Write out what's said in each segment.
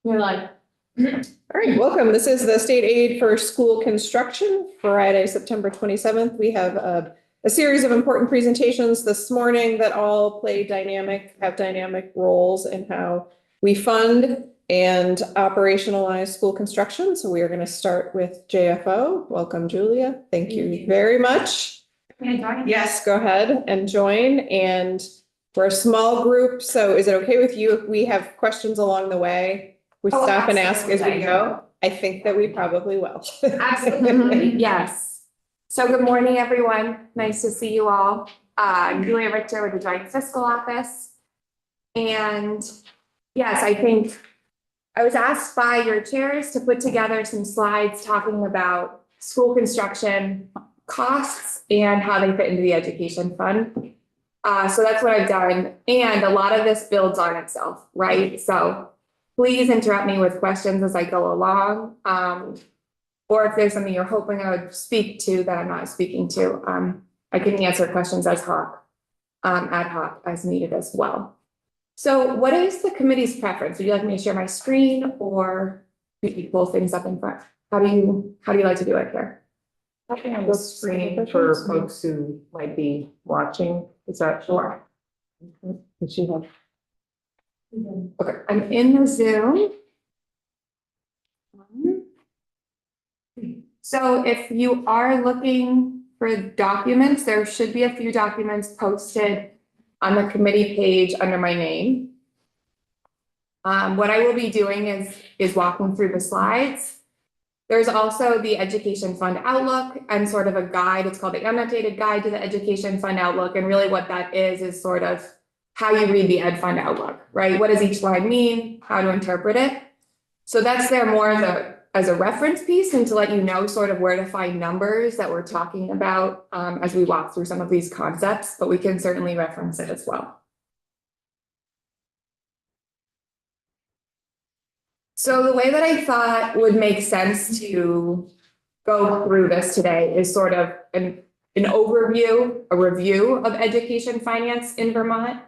You're like, All right, welcome. This is the state aid for school construction, Friday, September 27th. We have a series of important presentations this morning that all have dynamic roles in how we fund and operationalize school construction. So we are going to start with JFO. Welcome, Julia. Thank you very much. Yes, go ahead and join. And we're a small group, so is it okay with you if we have questions along the way? We stop and ask as we go. I think that we probably will. absolutely, yes. So good morning, everyone. Nice to see you all. I'm Julia Richter with the Joint Fiscal Office. And yes, I think I was asked by your chairs to put together some slides talking about school construction costs and how they fit into the education fund. So that's what I've done. And a lot of this builds on itself, right? So please interrupt me with questions as I go along. Or if there's something you're hoping I would speak to that I'm not speaking to, I can answer questions ad hoc as needed as well. So what is the committee's preference? Would you like me to share my screen or pull things up in front? How do you like to do it here? Something on the screen for folks who might be watching. Is that Sure. Did she have? Okay, I'm in the Zoom. So if you are looking for documents, there should be a few documents posted on the committee page under my name. What I will be doing is walking through the slides. There's also the Education Fund Outlook and sort of a guide. It's called the Annotated Guide to the Education Fund Outlook. And really what that is sort of how you read the Ed Fund Outlook, right? What does each line mean? How to interpret it? So that's there more as a reference piece and to let you know sort of where to find numbers that we're talking about as we walk through some of these concepts, but we can certainly reference it as well. So the way that I thought would make sense to go through this today is sort of an overview, a review of education finance in Vermont.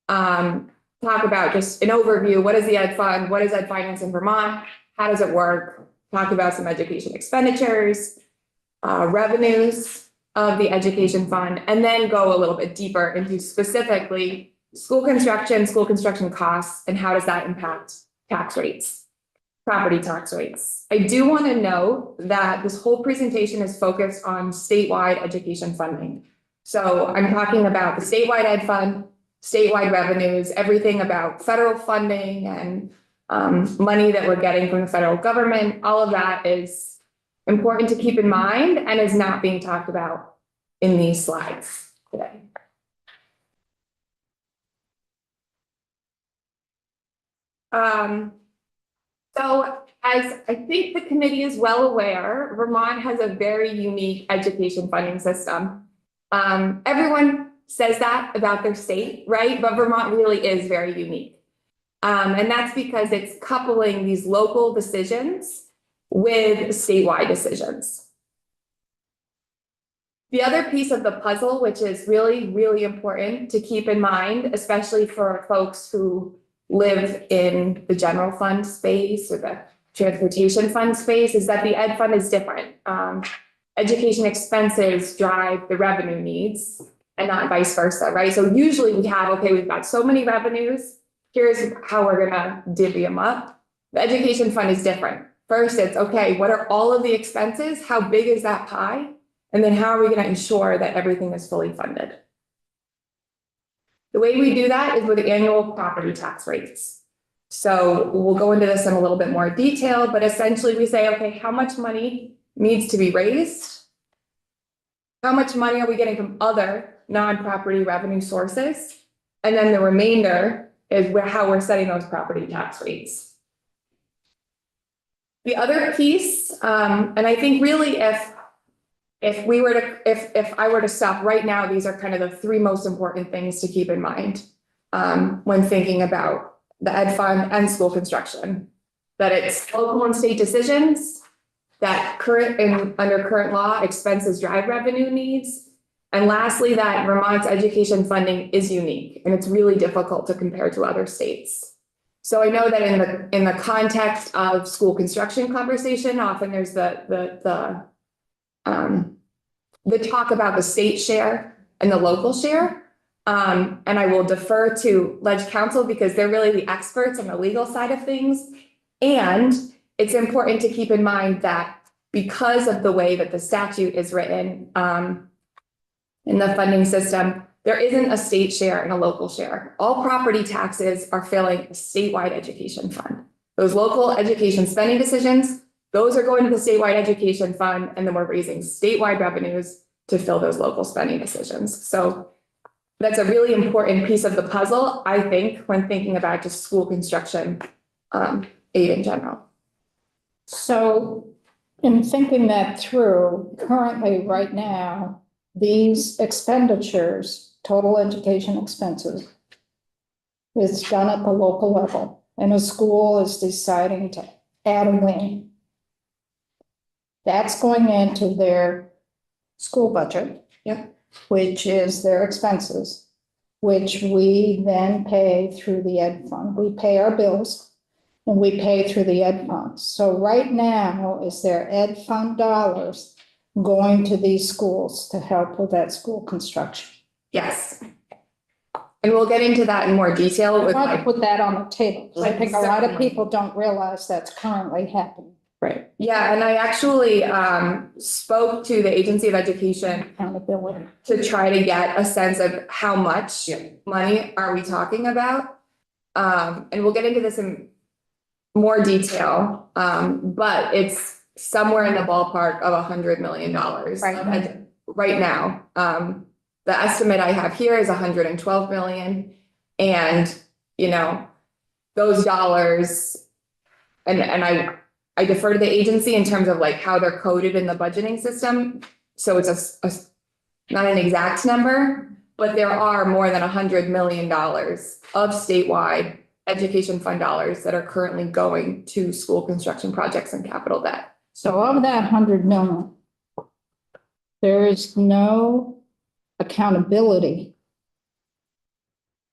Talk about just an overview. What is the Ed Fund? What is Ed Finance in Vermont? How does it work? Talk about some education expenditures, revenues of the education fund, and then go a little bit deeper into specifically school construction costs, and how does that impact tax rates, property tax rates. I do want to note that this whole presentation is focused on statewide education funding. So I'm talking about the statewide Ed Fund, statewide revenues, everything about federal funding and money that we're getting from the federal government. All of that is important to keep in mind and is not being talked about in these slides today. So as I think the committee is well aware, Vermont has a very unique education funding system. Everyone says that about their state, right? But Vermont really is very unique. And that's because it's coupling these local decisions with statewide decisions. The other piece of the puzzle, which is really, really important to keep in mind, especially for folks who live in the general fund space or the transportation fund space, is that the Ed Fund is different. Education expenses drive the revenue needs and not vice versa, right? So usually we have, okay, we've got so many revenues, here's how we're gonna divvy them up. The education fund is different. First, it's okay, what are all of the expenses? How big is that pie? And then how are we gonna ensure that everything is fully funded? The way we do that is with annual property tax rates. So we'll go into this in a little bit more detail, but essentially we say, okay, how much money needs to be raised? How much money are we getting from other non-property revenue sources? And then the remainder is how we're setting those property tax rates. The other piece, and I think really if I were to stop right now, these are kind of the three most important things to keep in mind when thinking about the Ed Fund and school construction. That it's local and state decisions, that under current law, expenses drive revenue needs. And lastly, that Vermont's education funding is unique and it's really difficult to compare to other states. So I know that in the context of school construction conversation, often there's the talk about the state share and the local share. And I will defer to Ledge Council because they're really the experts on the legal side of things. And it's important to keep in mind that because of the way that the statute is written, in the funding system, there isn't a state share and a local share. All property taxes are filling a statewide education fund. Those local education spending decisions, those are going to the statewide education fund, and then we're raising statewide revenues to fill those local spending decisions. So that's a really important piece of the puzzle, I think, when thinking about just school construction aid in general. So in thinking that through, currently, right now, these expenditures, total education expenses, is done at the local level, and a school is deciding to add a wing. That's going into their school budget. Yep. Which is their expenses, which we then pay through the ed fund. We pay our bills and we pay through the ed fund. So right now, is there ed fund dollars going to these schools to help with that school construction? Yes. And we'll get into that in more detail I with want to like, put that on the table, 'cause I think a lot of Certainly. people don't realize that's currently happening. Right. yeah, and I actually spoke to the Agency of Education Accountability. to try to get a sense of how much Yeah. money are we talking about? And we'll get into this in more detail, but it's somewhere in the ballpark of $100 million. Right. Right now. The estimate I have here is 112 million. And, you know, those dollars, and I defer to the agency in terms of like how they're coded in the budgeting system. So it's not an exact number, but there are more than $100 million of statewide education fund dollars that are currently going to school construction projects and capital debt. So of that 100 million, there is no accountability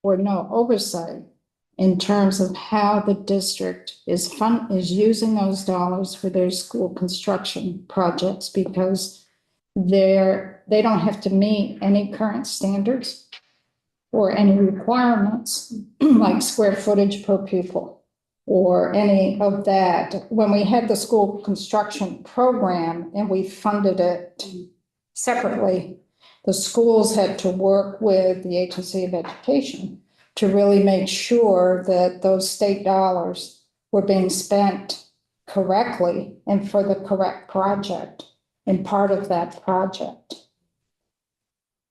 or no oversight in terms of how the district is using those dollars for their school construction projects, because they don't have to meet any current standards or any requirements like square footage per pupil or any of that. When we had the school construction program and we funded it separately, the schools had to work with the Agency of Education to really make sure that those state dollars were being spent correctly and for the correct project. And part of that project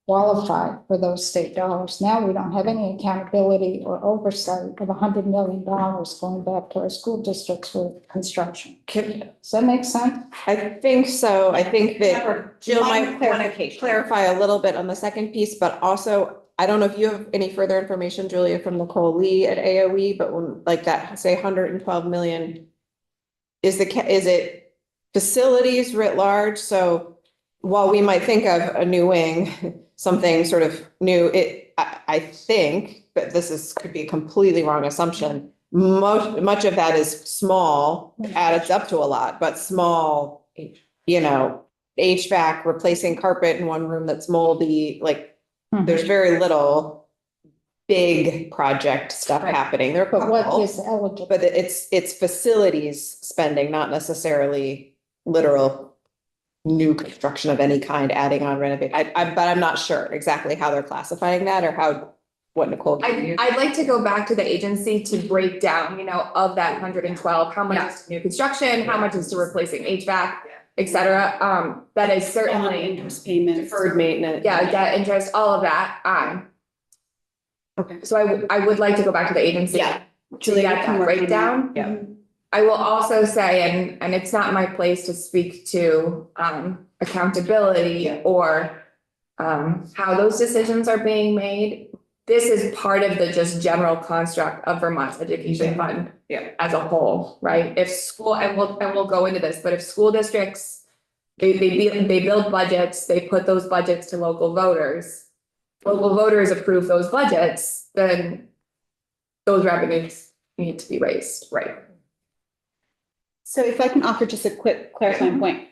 qualified for those state dollars. Now we don't have any accountability or oversight of $100 million going back to our school districts for construction. Does that make sense? I think so. I think that Jill might want to Clarification. clarify a little bit on the second piece, but also, I don't know if you have any further information, Julia, from Nicole Lee at AOE, but when like that, say 112 million, is it facilities writ large? So while we might think of a new wing, something sort of new, I think, but could be a completely wrong assumption. Much of that is small, adds up to a lot, but small, you know, HVAC, replacing carpet in one room that's moldy, like there's very little big project stuff Right. happening. There are a But what couple, is eligible? but it's facilities spending, not necessarily literal new construction of any kind, adding on renovate. But I'm not sure exactly how they're classifying that or what Nicole. I'd like to go back to the agency to break down, you know, of that 112, how much is to new construction, how much is to replacing HVAC, et cetera. That is certainly Interest payments. Deferred maintenance. yeah, debt, interest, all of that. Okay. So I would like to go back to the agency. Yeah. To Julia, get you can that work on breakdown. that. Yeah. I will also say, and it's not my place to speak to accountability Yeah. or how those decisions are being made. This is part of the just general construct of Vermont's education fund. Yeah. As a whole, right? If school, and we'll go into this, but if school districts, they build budgets, they put those budgets to local voters approve those budgets, then those revenues need to be raised, right? So if I can offer just a quick clarifying point.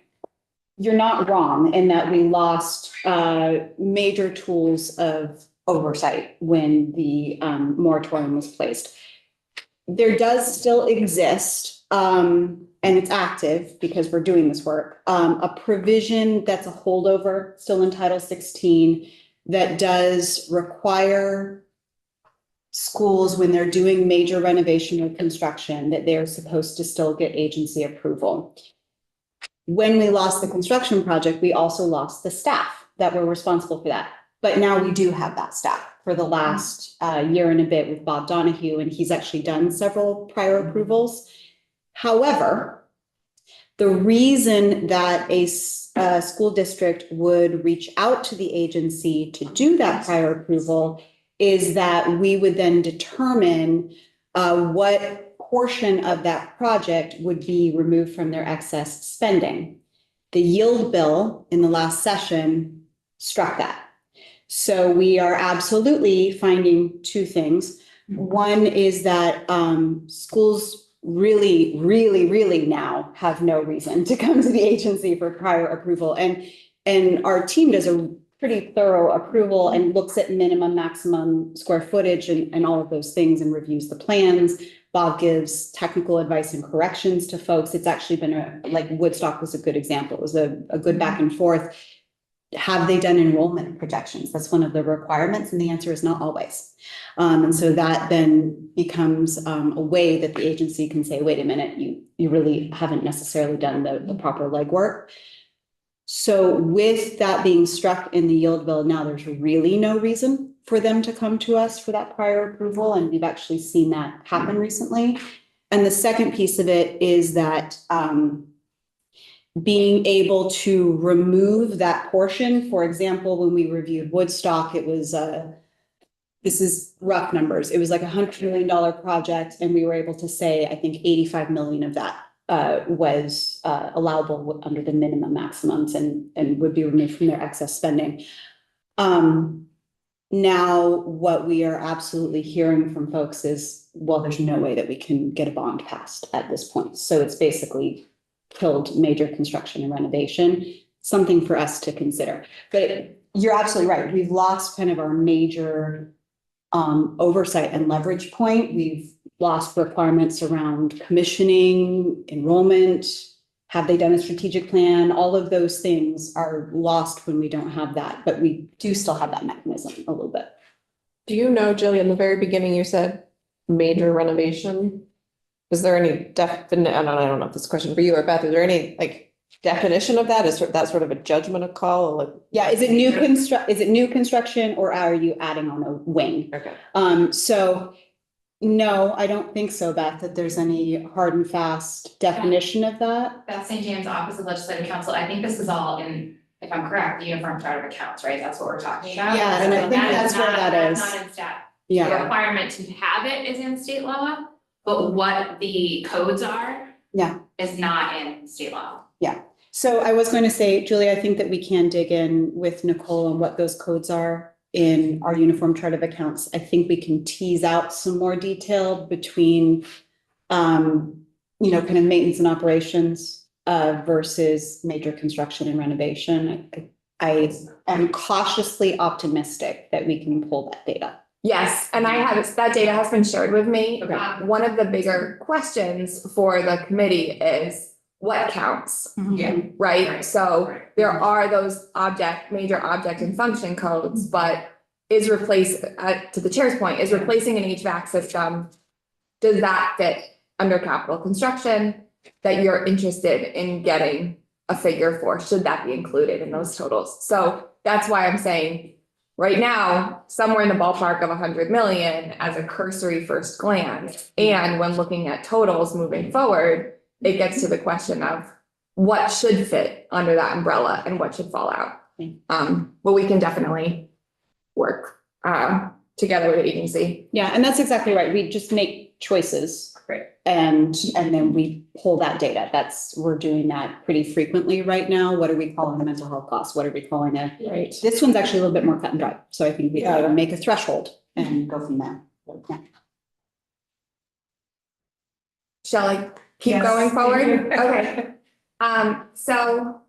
You're not wrong in that we lost major tools of oversight when the moratorium was placed. There does still exist, and it's active because we're doing this work, a provision that's a holdover still in Title 16 that does require schools, when they're doing major renovation or construction, that they're supposed to still get agency approval. When we lost the construction project, we also lost the staff that were responsible for that. But now we do have that staff for the last year and a bit with Bob Donahue, and he's actually done several prior approvals. However, the reason that a school district would reach out to the agency to do that prior approval is that we would then determine what portion of that project would be removed from their excess spending. The yield bill in the last session struck that. So we are absolutely finding two things. One is that schools really now have no reason to come to the agency for prior approval. And our team does a pretty thorough approval and looks at minimum, maximum square footage and all of those things and reviews the plans. Bob gives technical advice and corrections to folks. It's actually been like Woodstock was a good example. It was a good back and forth. Have they done enrollment projections? That's one of the requirements, and the answer is not always. And so that then becomes a way that the agency can say, wait a minute, you really haven't necessarily done the proper legwork. So with that being struck in the yield bill, now there's really no reason for them to come to us for that prior approval, and we've actually seen that happen recently. And the second piece of it is that being able to remove that portion, for example, when we reviewed Woodstock, it was this is rough numbers. It was like $100 million project, and we were able to say, I think 85 million of that was allowable under the minimum maximums and would be removed from their excess spending. Now, what we are absolutely hearing from folks is, well, there's no way that we can get a bond passed at this point. So it's basically killed major construction and renovation, something for us to consider. But you're absolutely right. We've lost kind of our major oversight and leverage point. We've lost requirements around commissioning, enrollment. Have they done a strategic plan? All of those things are lost when we don't have that, but we do still have that mechanism a little bit. Do you know, Jillian, in the very beginning, you said major renovation? Is there any definite, I don't know if this is a question for you or Beth, is there any like definition of that? Is that sort of a judgment call? Like, Yeah, is it new construction or are you adding on a wing? okay. So no, I don't think so, Beth, that there's any hard and fast definition of that. Beth St. James, Office of Legislative Counsel, I think this is all in, if I'm correct, the Uniform Chart of Accounts, right? That's what we're talking about. Yeah, and I So think that that's where that that's is. not in stat. Yeah. The requirement to have it is in state law, but what the codes are. Yeah. Is not in state law. So I was going to say, Julie, I think that we can dig in with Nicole on what those codes are in our Uniform Chart of Accounts. I think we can tease out some more detail between, kind of maintenance and operations versus major construction and renovation. I am cautiously optimistic that we can pull that data. Yes, and that data has been shared with me. Okay. One of the bigger questions for the committee is what counts, Yeah. right? Right. So there are those major object and function codes, but to the chair's point, is replacing an HVAC system, does that fit under capital construction that you're interested in getting a figure for? Should that be included in those totals? So that's why I'm saying right now, somewhere in the ballpark of 100 million as a cursory first glance. And when looking at totals moving forward, it gets to the question of what should fit under that umbrella and what should fall out. But we can definitely work together with the agency. Yeah, and that's exactly right. We just make choices. Right. And then we pull that data. We're doing that pretty frequently right now. What are we calling a mental health cost? What are we calling a? Right. This one's actually a little bit more cut and dry. So I think we gotta make a threshold and go from there. Yeah. Shall I keep Yes. going forward? Okay. So.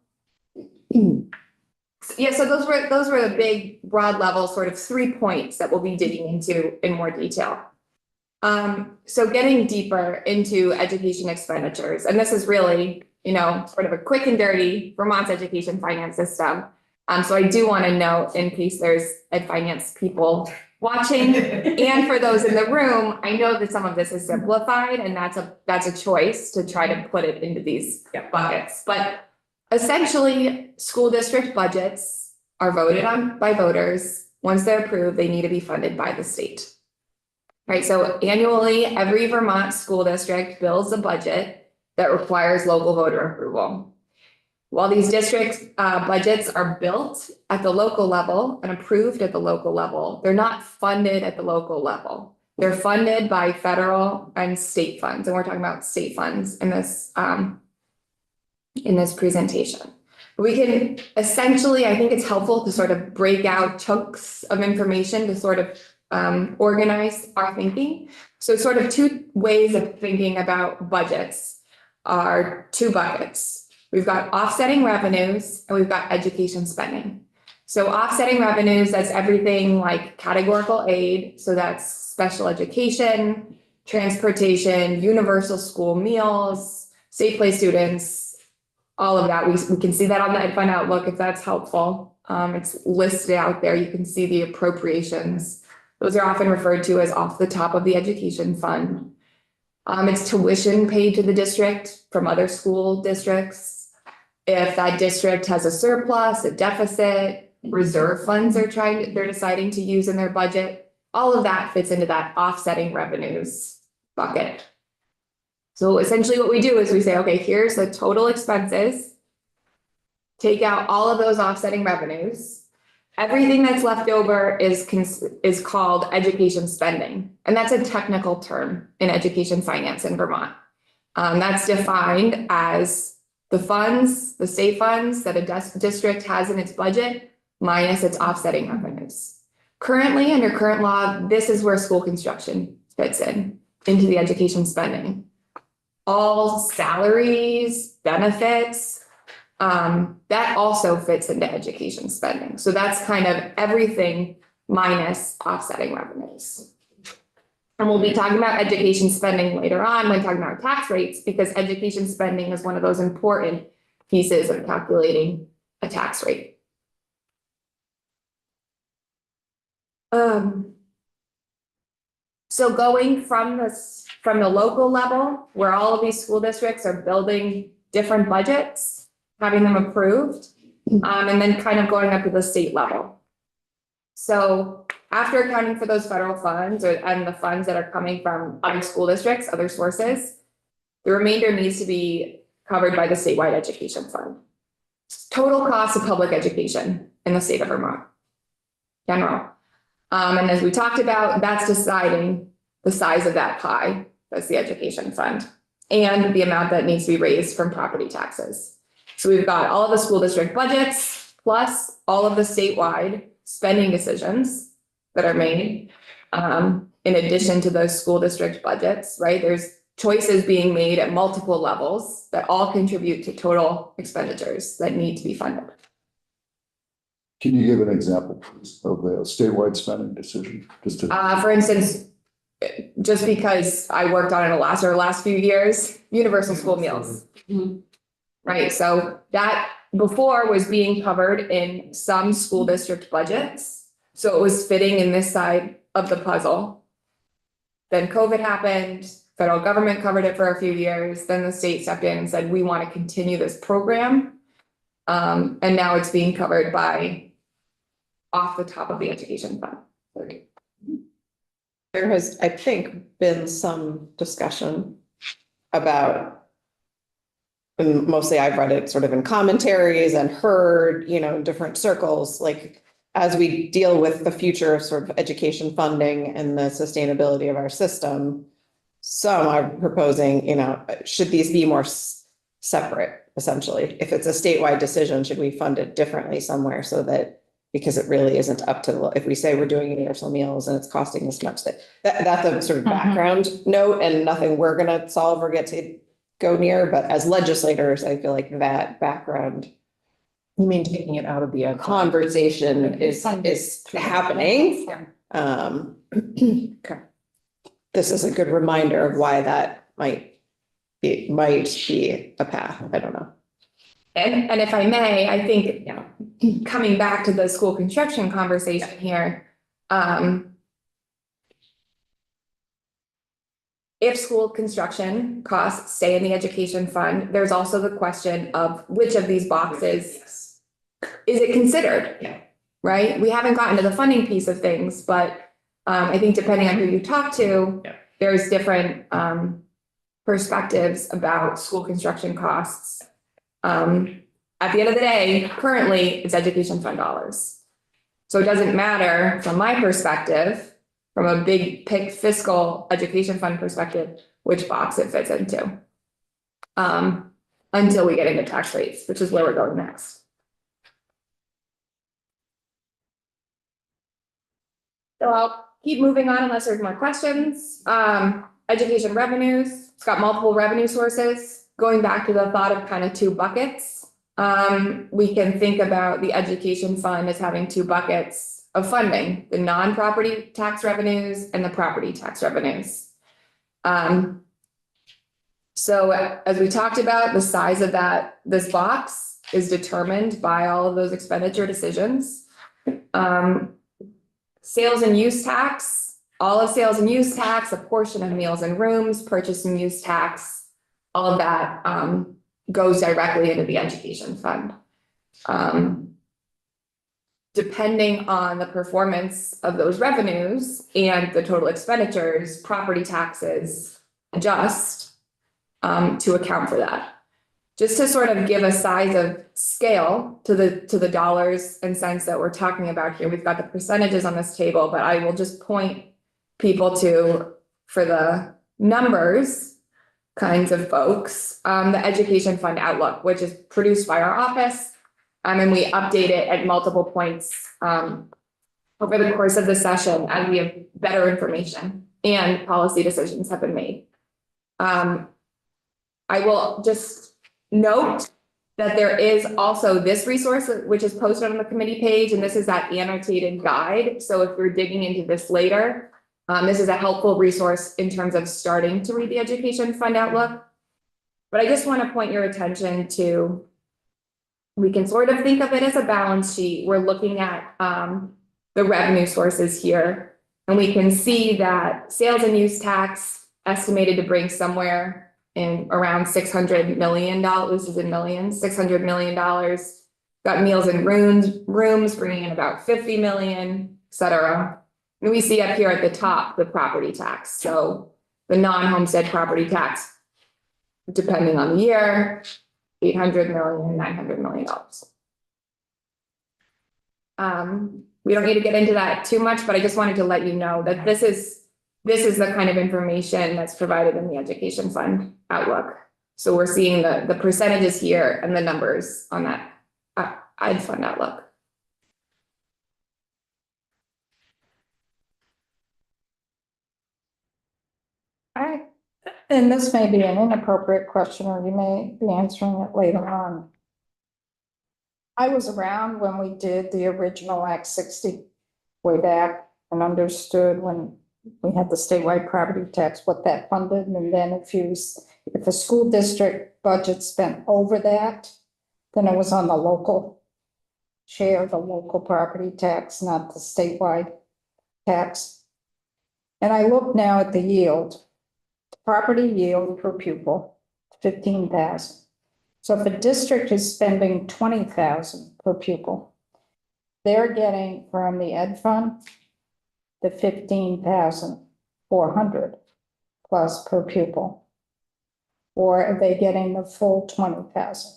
Yeah, so those were the big broad level sort of 3 points that we'll be digging into in more detail. So getting deeper into education expenditures, and this is really, sort of a quick and dirty Vermont's education finance system. So I do want to note, in case there's ed finance people watching, and for those in the room, I know that some of this is simplified, and that's a choice to try to put it into these buckets. But essentially, school district budgets are voted on by voters. Once they're approved, they need to be funded by the state. Right, so annually, every Vermont school district builds a budget that requires local voter approval. While these district budgets are built at the local level and approved at the local level, they're not funded at the local level. They're funded by federal and state funds, and we're talking about state funds in this presentation. We can essentially, I think it's helpful to sort of break out chunks of information to sort of organize our thinking. So sort of two ways of thinking about budgets are two buckets. We've got offsetting revenues and we've got education spending. So offsetting revenues, that's everything like categorical aid. So that's special education, transportation, universal school meals, safe play students, all of that. We can see that on the Ed Fund Outlook if that's helpful. It's listed out there. You can see the appropriations. Those are often referred to as off the top of the education fund. It's tuition paid to the district from other school districts. If that district has a surplus, a deficit, reserve funds they're deciding to use in their budget, all of that fits into that offsetting revenues bucket. So essentially what we do is we say, okay, here's the total expenses. Take out all of those offsetting revenues. Everything that's left over is called education spending. And that's a technical term in education finance in Vermont. That's defined as the funds, the state funds that a district has in its budget minus its offsetting revenues. Currently, under current law, this is where school construction fits into the education spending. All salaries, benefits, that also fits into education spending. So that's kind of everything minus offsetting revenues. And we'll be talking about education spending later on when talking about tax rates, because education spending is one of those important pieces of calculating a tax rate. So going from the local level, where all of these school districts are building different budgets, having them approved, and then kind of going up to the state level. So after accounting for those federal funds and the funds that are coming from other school districts, other sources, the remainder needs to be covered by the statewide education fund. Total cost of public education in the state of Vermont, general. And as we talked about, that's deciding the size of that pie, that's the education fund, and the amount that needs to be raised from property taxes. So we've got all of the school district budgets, plus all of the statewide spending decisions that are made, in addition to those school district budgets, right? There's choices being made at multiple levels that all contribute to total expenditures that need to be funded. Can you give an example of a statewide spending decision? Just to, For instance, just because I worked on it the last few years, universal school meals. Right, so that before was being covered in some school district budgets. So it was fitting in this side of the puzzle. Then COVID happened, federal government covered it for a few years, then the state stepped in and said, we want to continue this program. And now it's being covered by off the top of the education fund. There has, I think, been some discussion about, and mostly I've read it sort of in commentaries and heard, in different circles, like as we deal with the future of sort of education funding and the sustainability of our system, some are proposing, should these be more separate, essentially? If it's a statewide decision, should we fund it differently somewhere so that because it really isn't up to, if we say we're doing universal meals and it's costing this much, that's a sort of background note and nothing we're gonna solve or get to go near, but as legislators, I feel like that background You mean taking it out of the ed fund? conversation is happening. Okay. This is a good reminder of why that might be a path. I don't know. And if I may, I think, coming back to the school construction conversation here, if school construction costs stay in the education fund, there's also the question of which of these boxes is it considered? Yeah. Right? We haven't gotten to the funding piece of things, but I think depending on who you talk to, Yeah. there's different perspectives about school construction costs. At the end of the day, currently, it's education fund dollars. So it doesn't matter from my perspective, from a big pic fiscal education fund perspective, which box it fits into. Until we get into tax rates, which is where we're going next. So I'll keep moving on unless there's more questions. Education revenues, it's got multiple revenue sources. Going back to the thought of kind of two buckets. We can think about the education fund as having two buckets of funding, the non-property tax revenues and the property tax revenues. So as we talked about, the size of this box is determined by all of those expenditure decisions. Sales and use tax, all of sales and use tax, a portion of meals and rooms, purchase and use tax, all of that goes directly into the education fund. Depending on the performance of those revenues and the total expenditures, property taxes adjust to account for that. Just to sort of give a size of scale to the dollars and cents that we're talking about here, we've got the percentages on this table, but I will just point people to, for the numbers kinds of folks, the education fund outlook, which is produced by our office. And we update it at multiple points over the course of the session as we have better information and policy decisions have been made. I will just note that there is also this resource, which is posted on the committee page, and this is that annotated guide. So if you're digging into this later, this is a helpful resource in terms of starting to read the education fund outlook. But I just want to point your attention to, we can sort of think of it as a balance sheet. We're looking at the revenue sources here, and we can see that sales and use tax estimated to bring somewhere in around $600 million. This is in millions, $600 million. Got meals and rooms bringing in about 50 million, et cetera. And we see up here at the top, the property tax. So the non-homestead property tax, depending on the year, $800 million, $900 million. We don't need to get into that too much, but I just wanted to let you know that this is the kind of information that's provided in the education fund outlook. So we're seeing the percentages here and the numbers on that ed fund outlook. And this may be an inappropriate question, or you may be answering it later on. I was around when we did the original Act 60 way back and understood when we had the statewide property tax, what that funded. And then if a school district budget spent over that, then it was on the local share, the local property tax, not the statewide tax. And I look now at the yield. Property yield per pupil, 15,000. So if a district is spending 20,000 per pupil, they're getting from the ed fund the 15,400 plus per pupil. Or are they getting the full 20,000?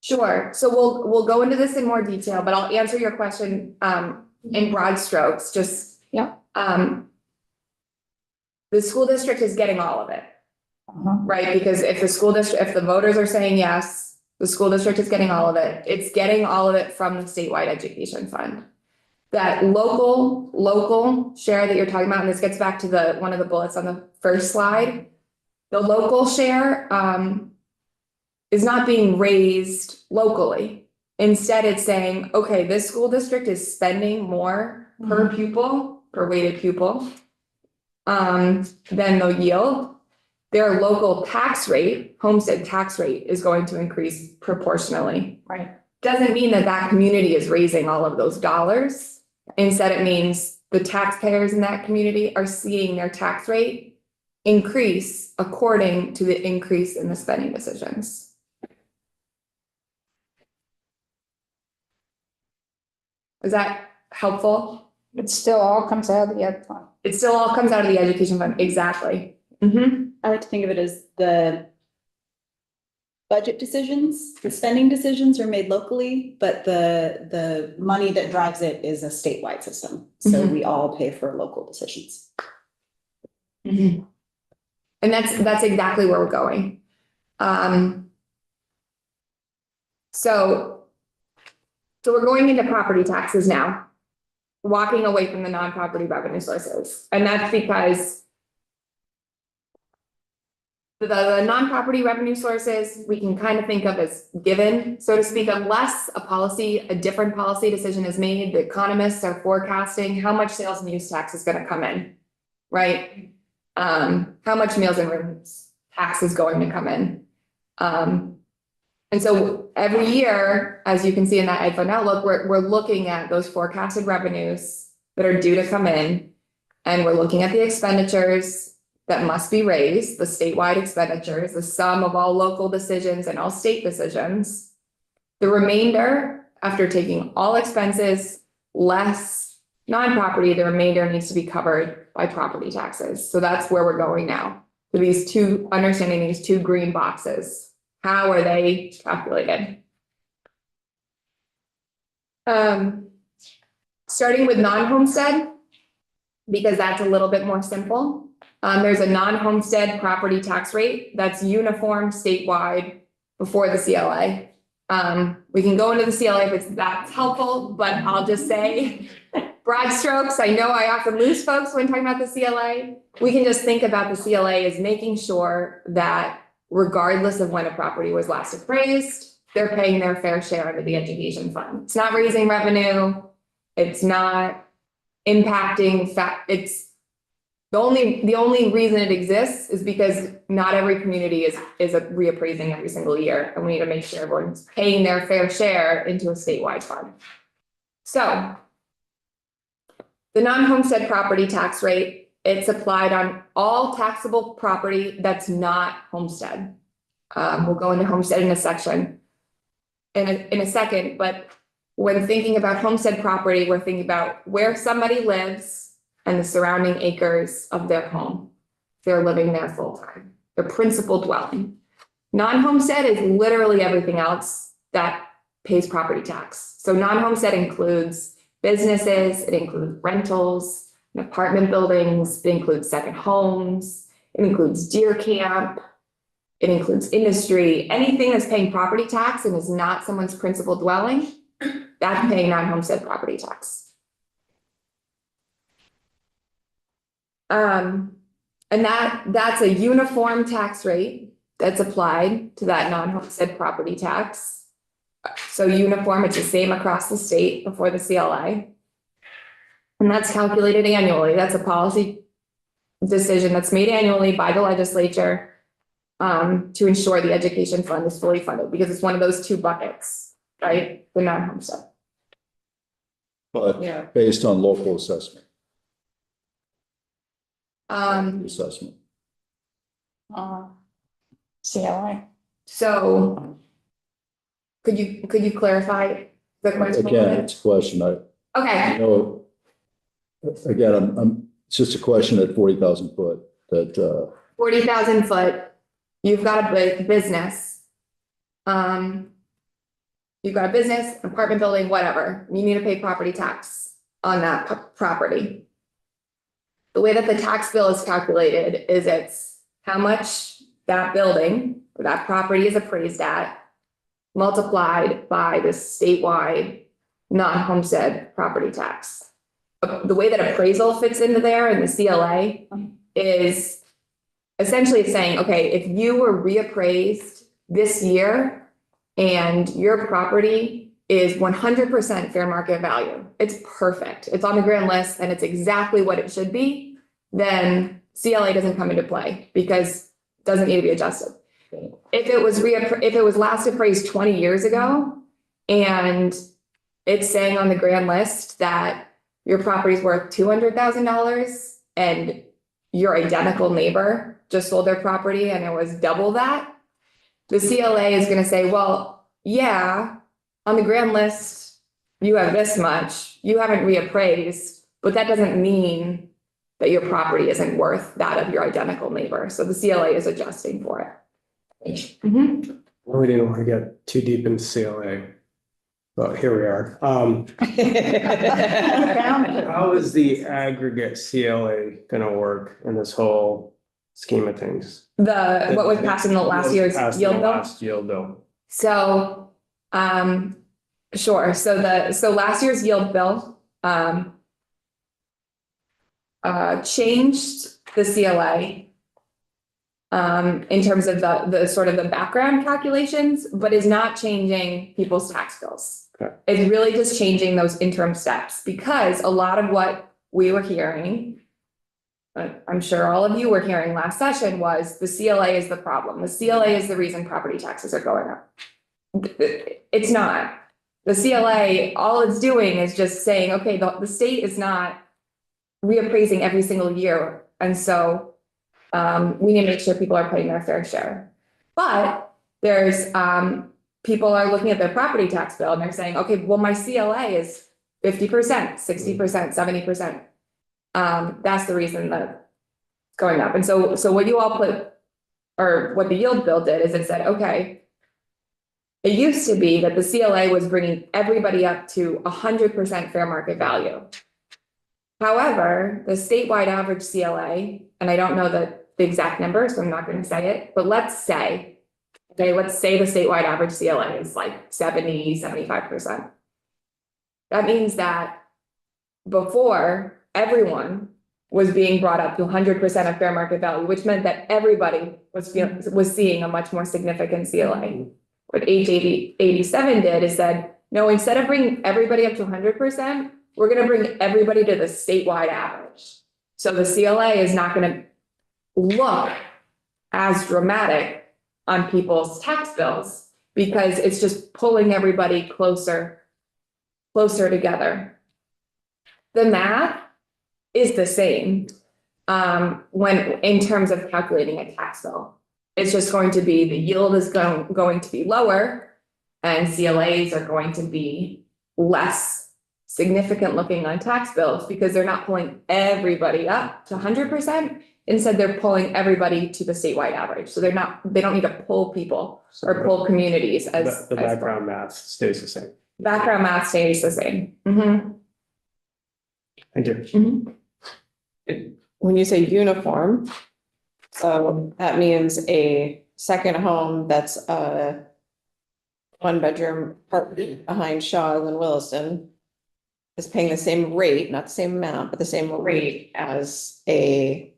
Sure. So we'll go into this in more detail, but I'll answer your question in broad strokes. Just the school district is getting all of it, right? Because if the voters are saying yes, the school district is getting all of it. It's getting all of it from the statewide education fund. that local share that you're talking about, and this gets back to one of the bullets on the first slide. The local share, is not being raised locally. Instead, it's saying, okay, this school district is spending more per pupil, per weighted pupil, than the yield. Their local tax rate, homestead tax rate, is going to increase proportionally. Right. Doesn't mean that that community is raising all of those dollars. Instead, it means the taxpayers in that community are seeing their tax rate increase according to the increase in the spending decisions. Is that helpful? It still all comes out of the ed fund. It still all comes out of the education fund, exactly. Mhm. I like to think of it as the budget decisions, the spending decisions are made locally, but the money that drives it is a statewide system. So Mhm. we all pay for local decisions. And that's exactly where we're going. So we're going into property taxes now, walking away from the non-property revenue sources. And that's because the non-property revenue sources, we can kind of think of as given, so to speak, unless a different policy decision is made, the economists are forecasting how much sales and use tax is gonna come in, right? How much meals and rooms tax is going to come in. And so every year, as you can see in that Ed Fund Outlook, we're looking at those forecasted revenues that are due to come in. And we're looking at the expenditures that must be raised, the statewide expenditures, the sum of all local decisions and all state decisions. The remainder, after taking all expenses less non-property, the remainder needs to be covered by property taxes. So that's where we're going now. So understanding these two green boxes. How are they calculated? Starting with non-homestead, because that's a little bit more simple. There's a non-homestead property tax rate that's uniform statewide before the CLA. We can go into the CLA if that's helpful, but I'll just say broad strokes. I know I often lose folks when talking about the CLA. We can just think about the CLA as making sure that regardless of when a property was last appraised, they're paying their fair share under the education fund. It's not raising revenue. It's not impacting it's the only reason it exists is because not every community is reappraising every single year. And we need to make sure everyone's paying their fair share into a statewide fund. So the non-homestead property tax rate, it's applied on all taxable property that's not homestead. We'll go into homestead in a section in a second, but when thinking about homestead property, we're thinking about where somebody lives and the surrounding acres of their home. They're living there full time, their principal dwelling. Non-homestead is literally everything else that pays property tax. So non-homestead includes businesses, it includes rentals, apartment buildings, it includes second homes, it includes deer camp, it includes industry, anything that's paying property tax and is not someone's principal dwelling, that's paying non-homestead property tax. And that's a uniform tax rate that's applied to that non-homestead property tax. So uniform, it's the same across the state before the CLA. And that's calculated annually. That's a policy decision that's made annually by the legislature to ensure the education fund is fully funded, because it's one of those two buckets, right? The non-homestead. But Yeah. based on local assessment. Um, Assessment. CLI. so could you clarify the question? Again, it's a question, I Okay, know. Again, it's just a question at 40,000 foot that, 40,000 foot, you've got a business. You've got a business, apartment building, whatever, you need to pay property tax on that property. The way that the tax bill is calculated is it's how much that building or that property is appraised at, multiplied by the statewide non-homestead property tax. The way that appraisal fits into there and the CLA is essentially saying, okay, if you were reappraised this year and your property is 100% fair market value, it's perfect, it's on the grand list and it's exactly what it should be, then CLA doesn't come into play because it doesn't need to be adjusted. If it was last appraised 20 years ago and it's saying on the grand list that your property's worth $200,000 and your identical neighbor just sold their property and it was double that, the CLA is gonna say, well, yeah, on the grand list, you have this much, you haven't reappraised, but that doesn't mean that your property isn't worth that of your identical neighbor. So the CLA is adjusting for it. Mhm. Well, we didn't want to get too deep into CLA, but here we are. How is the aggregate CLA gonna work in this whole scheme of things? What was passed in the last year's Passed in yield the bill? Last yield bill. So, sure, so last year's yield bill, changed the CLA. In terms of the sort of the background calculations, but is not changing people's tax bills. Okay. It's really just changing those interim steps, because a lot of what we were hearing, I'm sure all of you were hearing last session, was the CLA is the problem. The CLA is the reason property taxes are going up. It's not. The CLA, all it's doing is just saying, okay, the state is not reappraising every single year. And so we need to make sure people are paying their fair share. But there's, people are looking at their property tax bill and they're saying, okay, well, my CLA is 50%, 60%, 70%. That's the reason that it's going up. And so what you all put, or what the yield bill did is it said, okay, it used to be that the CLA was bringing everybody up to 100% fair market value. However, the statewide average CLA, and I don't know the exact number, so I'm not going to say it, but let's say the statewide average CLA is like 75%. That means that before, everyone was being brought up to 100% of fair market value, which meant that everybody was seeing a much more significant CLA. What HB 87 did is said, no, instead of bringing everybody up to 100%, we're going to bring everybody to the statewide average. So the CLA is not going to look as dramatic on people's tax bills because it's just pulling everybody closer together. The math is the same when in terms of calculating a tax bill. It's just going to be the yield is going to be lower and CLAs are going to be less significant looking on tax bills because they're not pulling everybody up to 100%. Instead, they're pulling everybody to the statewide average. So they don't need to pull people or pull communities as. The background math stays the same. Background math stays the same. Mm-hmm. Thank you. Mm-hmm. When you say uniform, so that means a second home that's a one-bedroom apartment behind Shaw's in Williston is paying the same rate, not the same amount, but the same rate as a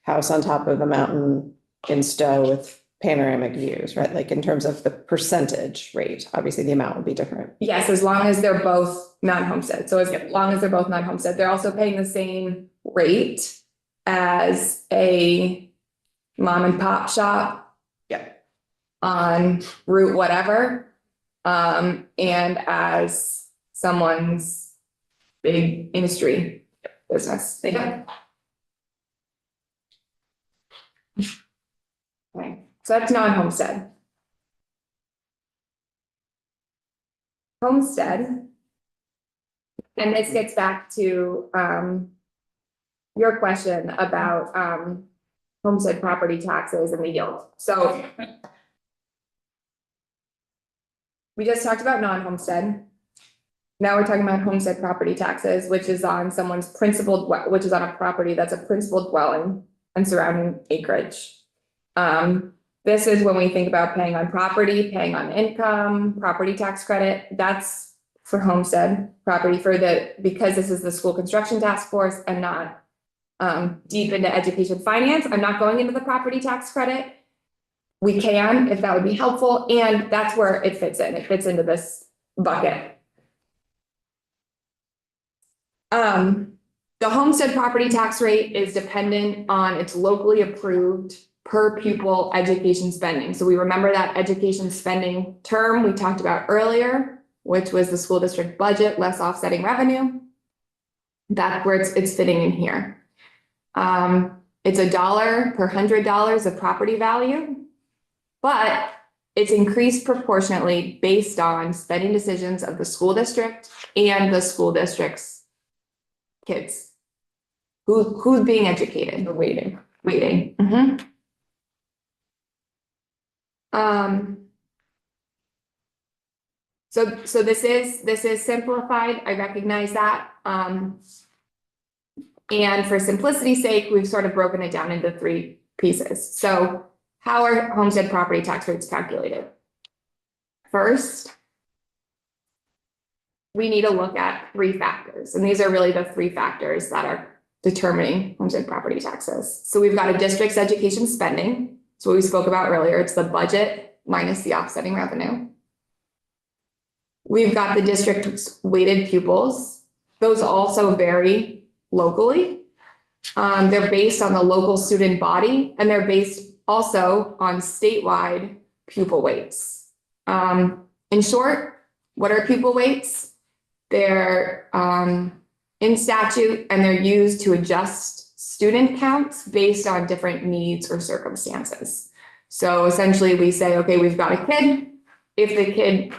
house on top of the mountain in Stowe with panoramic views, right? Like in terms of the percentage rate, obviously the amount would be different. Yes, as long as they're both non-homestead. So as long as they're both non-homestead, they're also paying the same rate as a mom and pop shop. Yeah. On route whatever, and as someone's big industry business. Yeah. Okay, so that's non-homestead. Homestead. And this gets back to your question about homestead property taxes and the yield. So we just talked about non-homestead. Now we're talking about homestead property taxes, which is on someone's principal, which is on a property that's a principal dwelling and surrounding acreage. This is when we think about paying on property, paying on income, property tax credit, that's for homestead property because this is the school construction task force and not deep into education finance. I'm not going into the property tax credit. We can, if that would be helpful, and that's where it fits in. It fits into this bucket. The homestead property tax rate is dependent on its locally approved per pupil education spending. So we remember that education spending term we talked about earlier, which was the school district budget less offsetting revenue. That's where it's fitting in here. It's $1 per $100 of property value, but it's increased proportionately based on spending decisions of the school district and the school district's kids. Who's being educated? Waiting. Mhm. So this is simplified. I recognize that. And for simplicity's sake, we've sort of broken it down into 3 pieces. So how are homestead property tax rates calculated? First, we need to look at 3 factors, and these are really the 3 factors that are determining homestead property taxes. So we've got a district's education spending. So what we spoke about earlier, it's the budget minus the offsetting revenue. We've got the district's weighted pupils. Those also vary locally. They're based on the local student body, and they're based also on statewide pupil weights. In short, what are pupil weights? They're in statute, and they're used to adjust student counts based on different needs or circumstances. So essentially we say, okay, we've got a kid. If the kid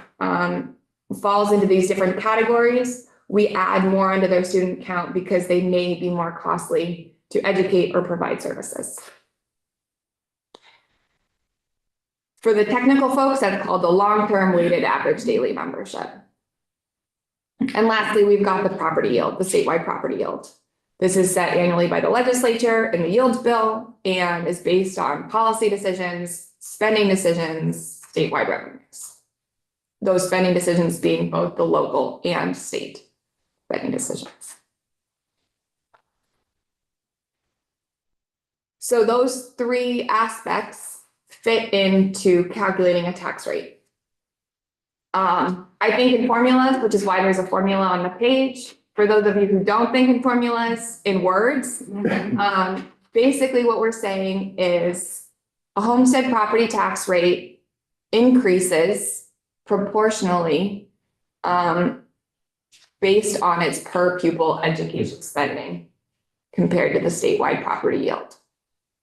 falls into these different categories, we add more onto their student count because they may be more costly to educate or provide services. For the technical folks, that's called the long-term weighted average daily membership. And lastly, we've got the property yield, the statewide property yield. This is set annually by the legislature in the yield bill and is based on policy decisions, spending decisions, statewide revenues. Those spending decisions being both the local and state spending decisions. So those 3 aspects fit into calculating a tax rate. I think in formulas, which is why there's a formula on the page. For those of you who don't think in formulas, in words, basically what we're saying is a homestead property tax rate increases proportionally based on its per pupil education spending compared to the statewide property yield.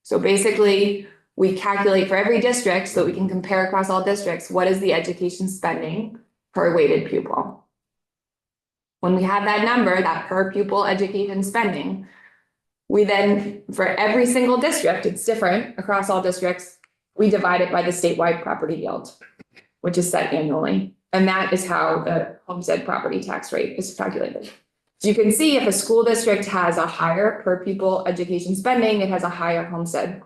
So basically, we calculate for every district so that we can compare across all districts, what is the education spending per weighted pupil? When we have that number, that per pupil education spending, we then, for every single district, it's different across all districts, we divide it by the statewide property yield, which is set annually. And that is how the homestead property tax rate is calculated. So you can see if a school district has a higher per pupil education spending, it has a higher homestead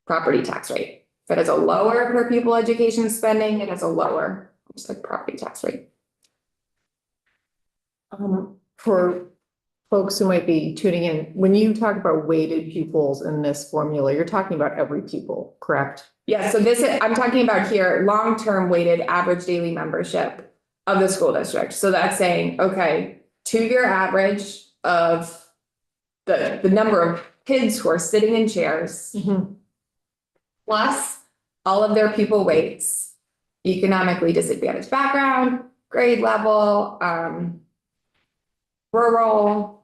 property tax rate. If it has a lower per pupil education spending, it has a lower homestead property tax rate. For folks who might be tuning in, when you talk about weighted pupils in this formula, you're talking about every pupil, correct? Yeah, so I'm talking about here, long-term weighted average daily membership of the school district. So that's saying, okay, 2-year average of the number of kids who are sitting in chairs, plus all of their pupil weights, economically disadvantaged background, grade level, rural,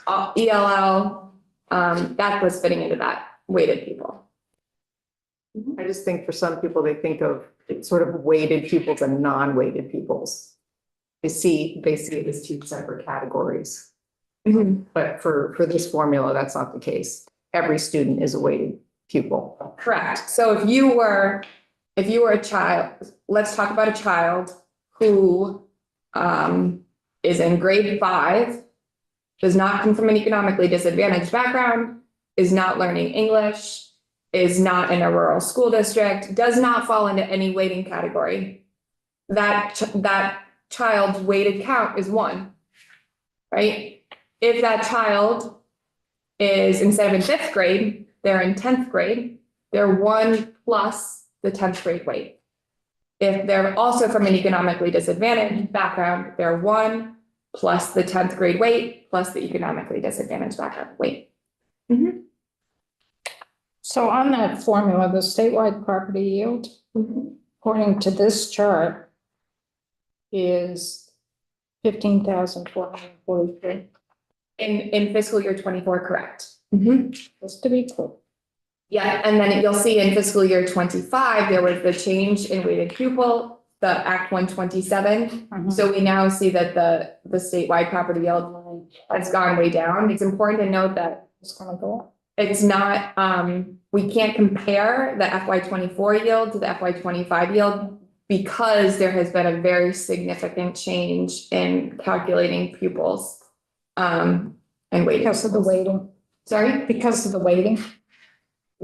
ELL, that's what's fitting into that weighted pupil. I just think for some people, they think of sort of weighted pupils and non-weighted pupils. They see it as 2 separate categories. But for this formula, that's not the case. Every student is a weighted pupil. Correct. So if you were a child, let's talk about a child who is in grade 5, does not come from an economically disadvantaged background, is not learning English, is not in a rural school district, does not fall into any weighting category. That child's weighted count is 1. Right? If that child is, instead of in 5th grade, they're in 10th grade, they're 1 plus the 10th grade weight. If they're also from an economically disadvantaged background, they're 1 plus the 10th grade weight plus the economically disadvantaged background weight. So on that formula, the statewide property yield, according to this chart, is 15,443. In fiscal year 24, correct? Just to be clear. Yeah, and then you'll see in fiscal year 25, there was the change in weighted pupil, the Act 127. So we now see that the statewide property yield has gone way down. It's important to note that It's gonna go up. it's not, we can't compare the FY 24 yield to the FY 25 yield because there has been a very significant change in calculating pupils. And weighting. Because of the weighting, Sorry? because of the weighting.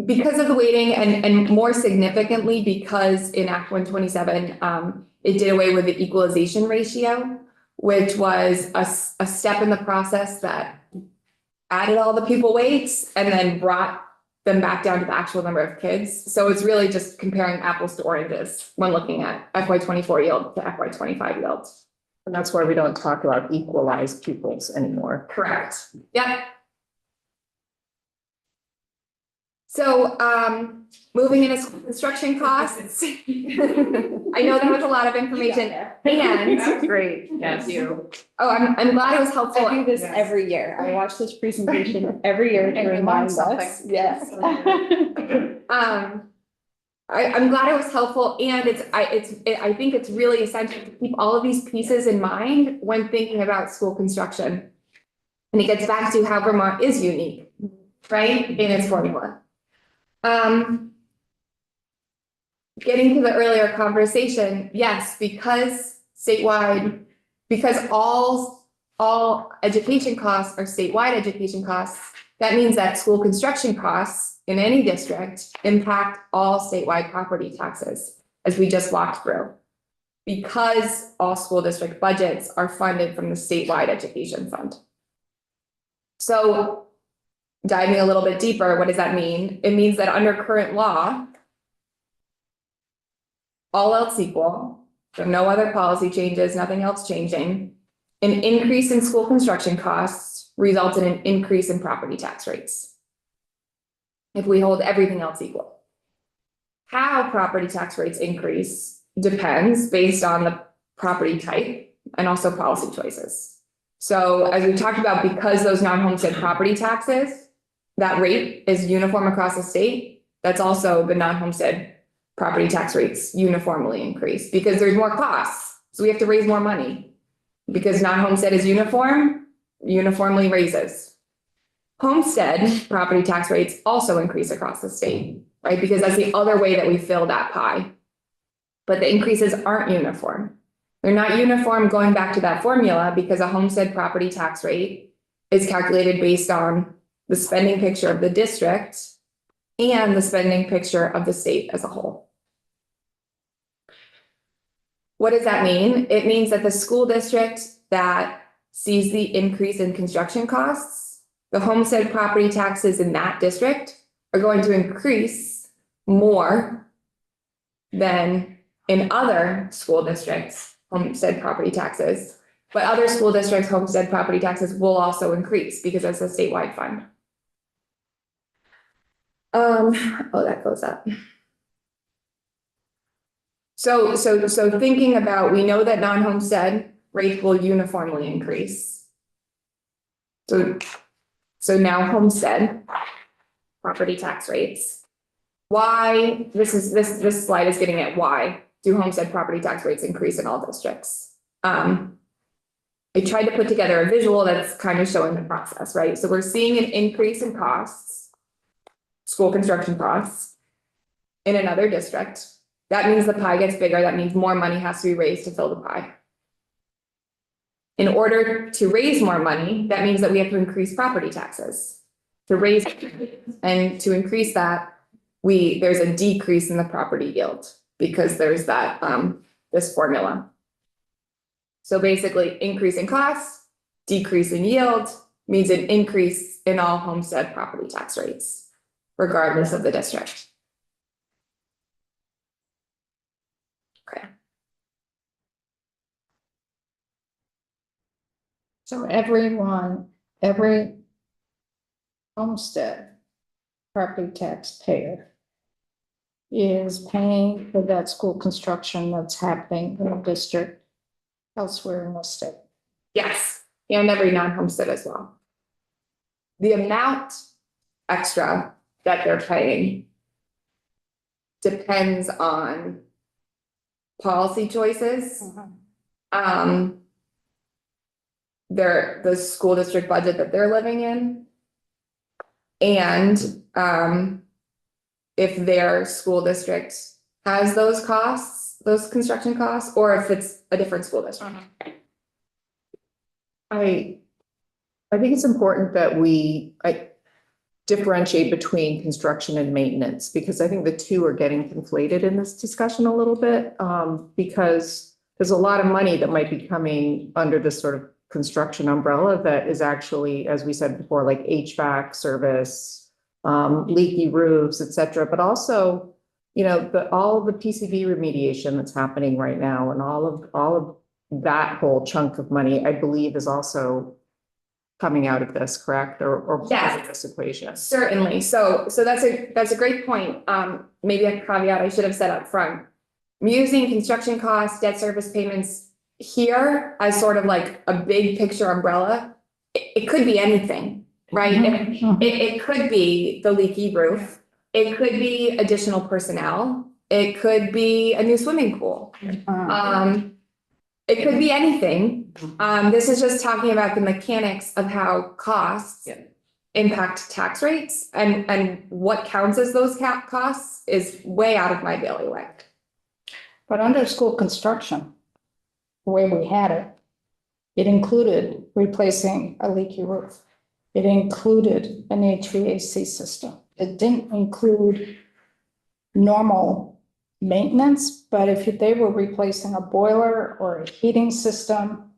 Because of the weighting and more significantly, because in Act 127, it did away with the equalization ratio, which was a step in the process that added all the pupil weights and then brought them back down to the actual number of kids. So it's really just comparing apples to oranges when looking at FY 24 yield to FY 25 yield. And that's why we don't talk about equalized pupils anymore. Correct. Yep. So, moving into construction costs. I know that was a lot of information and, Great. Yes. oh, I'm glad it was helpful. I do this every year. I watch this presentation every year to And you remind learn us. something. Yes. I'm glad it was helpful and I think it's really essential to keep all of these pieces in mind when thinking about school construction. And it gets back to how Vermont is unique, right, in its formula. Getting to the earlier conversation, yes, because statewide, because all education costs are statewide education costs, that means that school construction costs in any district impact all statewide property taxes, as we just walked through. Because all school district budgets are funded from the statewide education fund. So diving a little bit deeper, what does that mean? It means that under current law, all else equal, so no other policy changes, nothing else changing, an increase in school construction costs results in an increase in property tax rates. If we hold everything else equal. How property tax rates increase depends based on the property type and also policy choices. So as we talked about, because those non-homestead property taxes, that rate is uniform across the state, that's also the non-homestead property tax rates uniformly increase because there's more costs. So we have to raise more money. Because non-homestead is uniformly raises. Homestead property tax rates also increase across the state, right? Because that's the other way that we fill that pie. But the increases aren't uniform. They're not uniform going back to that formula because a homestead property tax rate is calculated based on the spending picture of the district and the spending picture of the state as a whole. What does that mean? It means that the school district that sees the increase in construction costs, the homestead property taxes in that district are going to increase more than in other school districts, homestead property taxes. But other school districts' homestead property taxes will also increase because it's a statewide fund. That goes up. So thinking about, we know that non-homestead rates will uniformly increase. So now homestead property tax rates. Why, this slide is getting at why do homestead property tax rates increase in all districts? I tried to put together a visual that's kind of showing the process, right? So we're seeing an increase in costs, school construction costs in another district. That means the pie gets bigger. That means more money has to be raised to fill the pie. In order to raise more money, that means that we have to increase property taxes. To raise and to increase that, there's a decrease in the property yield because there's that this formula. So basically, increase in cost, decrease in yield means an increase in all homestead property tax rates, regardless of the district. Okay. So every homestead property tax payer is paying for that school construction that's happening in the district elsewhere in the state. Yes, and every non-homestead as well. The amount extra that they're paying depends on policy choices. The school district budget that they're living in. And, if their school district has those costs, those construction costs, or if it's a different school district. I think it's important that we differentiate between construction and maintenance, because I think the two are getting conflated in this discussion a little bit. Because there's a lot of money that might be coming under this sort of construction umbrella that is actually, as we said before, like HVAC service, leaky roofs, et cetera, but also, all of the PCB remediation that's happening right now, and all of that whole chunk of money, I believe, is also coming out of this, correct? Or part Yes. of this equation. Certainly, so that's a great point. Maybe a caveat I should have said up front. I'm using construction costs, debt service payments here as sort of like a big picture umbrella. It could be anything, right? It could be the leaky roof. It could be additional personnel. It could be a new swimming pool. It could be anything. This is just talking about the mechanics of how costs impact tax rates, and what counts as those costs is way out of my bailiwick. But under school construction, the way we had it, it included replacing a leaky roof. It included an HVAC system. It didn't include normal maintenance, but if they were replacing a boiler or a heating system,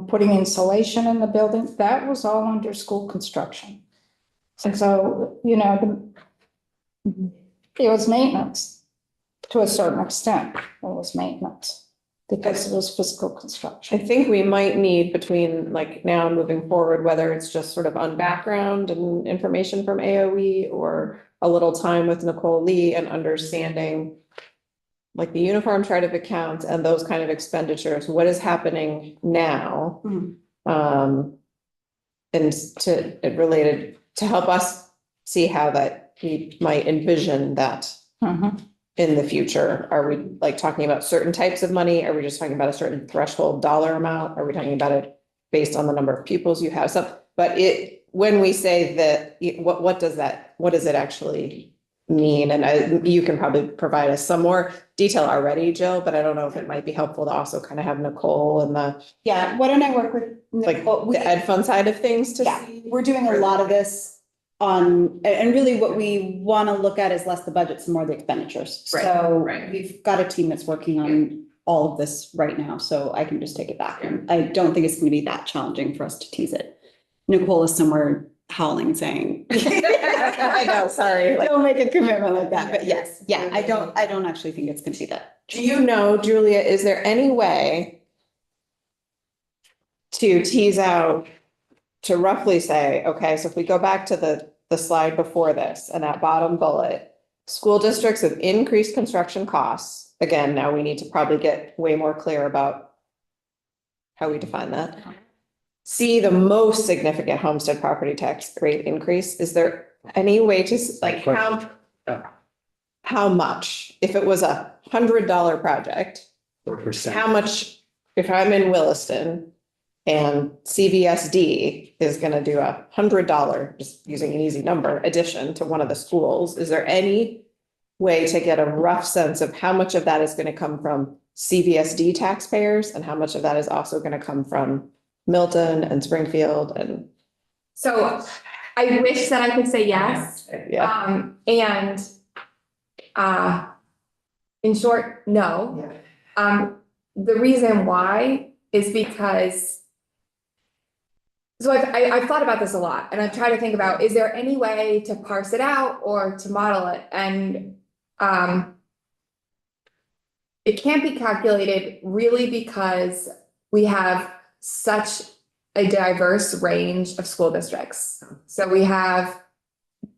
putting insulation in the building, that was all under school construction. And so, it was maintenance to a certain extent. It was maintenance because it was physical I construction. think we might need between like now and moving forward, whether it's just sort of on background and information from AOE or a little time with Nicole Lee and understanding like the uniform chart of accounts and those kind of expenditures, what is happening now? And it related to help us see how that we might envision that in the future. Are we like talking about certain types of money? Are we just talking about a certain threshold dollar amount? Are we talking about it based on the number of pupils you have? So, but when we say that, what does it actually mean? And you can probably provide us some more detail already, Jill, but I don't know if it might be helpful to also kind of have Nicole and the Yeah, why don't I work with like Nicole? the ed fund side of things to Yeah, see? we're doing a lot of this and really what we want to look at is less the budgets and more the expenditures. Right, So right. we've got a team that's working on all of this right now, so I can just take it back. And I don't think it's going to be that challenging for us to tease it. Nicole is somewhere howling saying. I know, sorry. Don't make a commitment like that, but yes, yeah, I don't actually think it's going to be that. Do you know, Julia, is there any way to tease out, to roughly say, okay, so if we go back to the slide before this and that bottom bullet, school districts with increased construction costs, again, now we need to probably get way more clear about how we define that. See the most significant homestead property tax rate increase. Is there any way to like how much, if it was $100 project, how much, if I'm in Williston and CVSD is gonna do $100, just using an easy number, addition to one of the schools, is there any way to get a rough sense of how much of that is gonna come from CVSD taxpayers and how much of that is also gonna come from Milton and Springfield and? So I wish that I could say yes. Yeah. In short, no. the reason why is because so I've thought about this a lot, and I've tried to think about, is there any way to parse it out or to model it? And it can't be calculated really because we have such a diverse range of school districts. So we have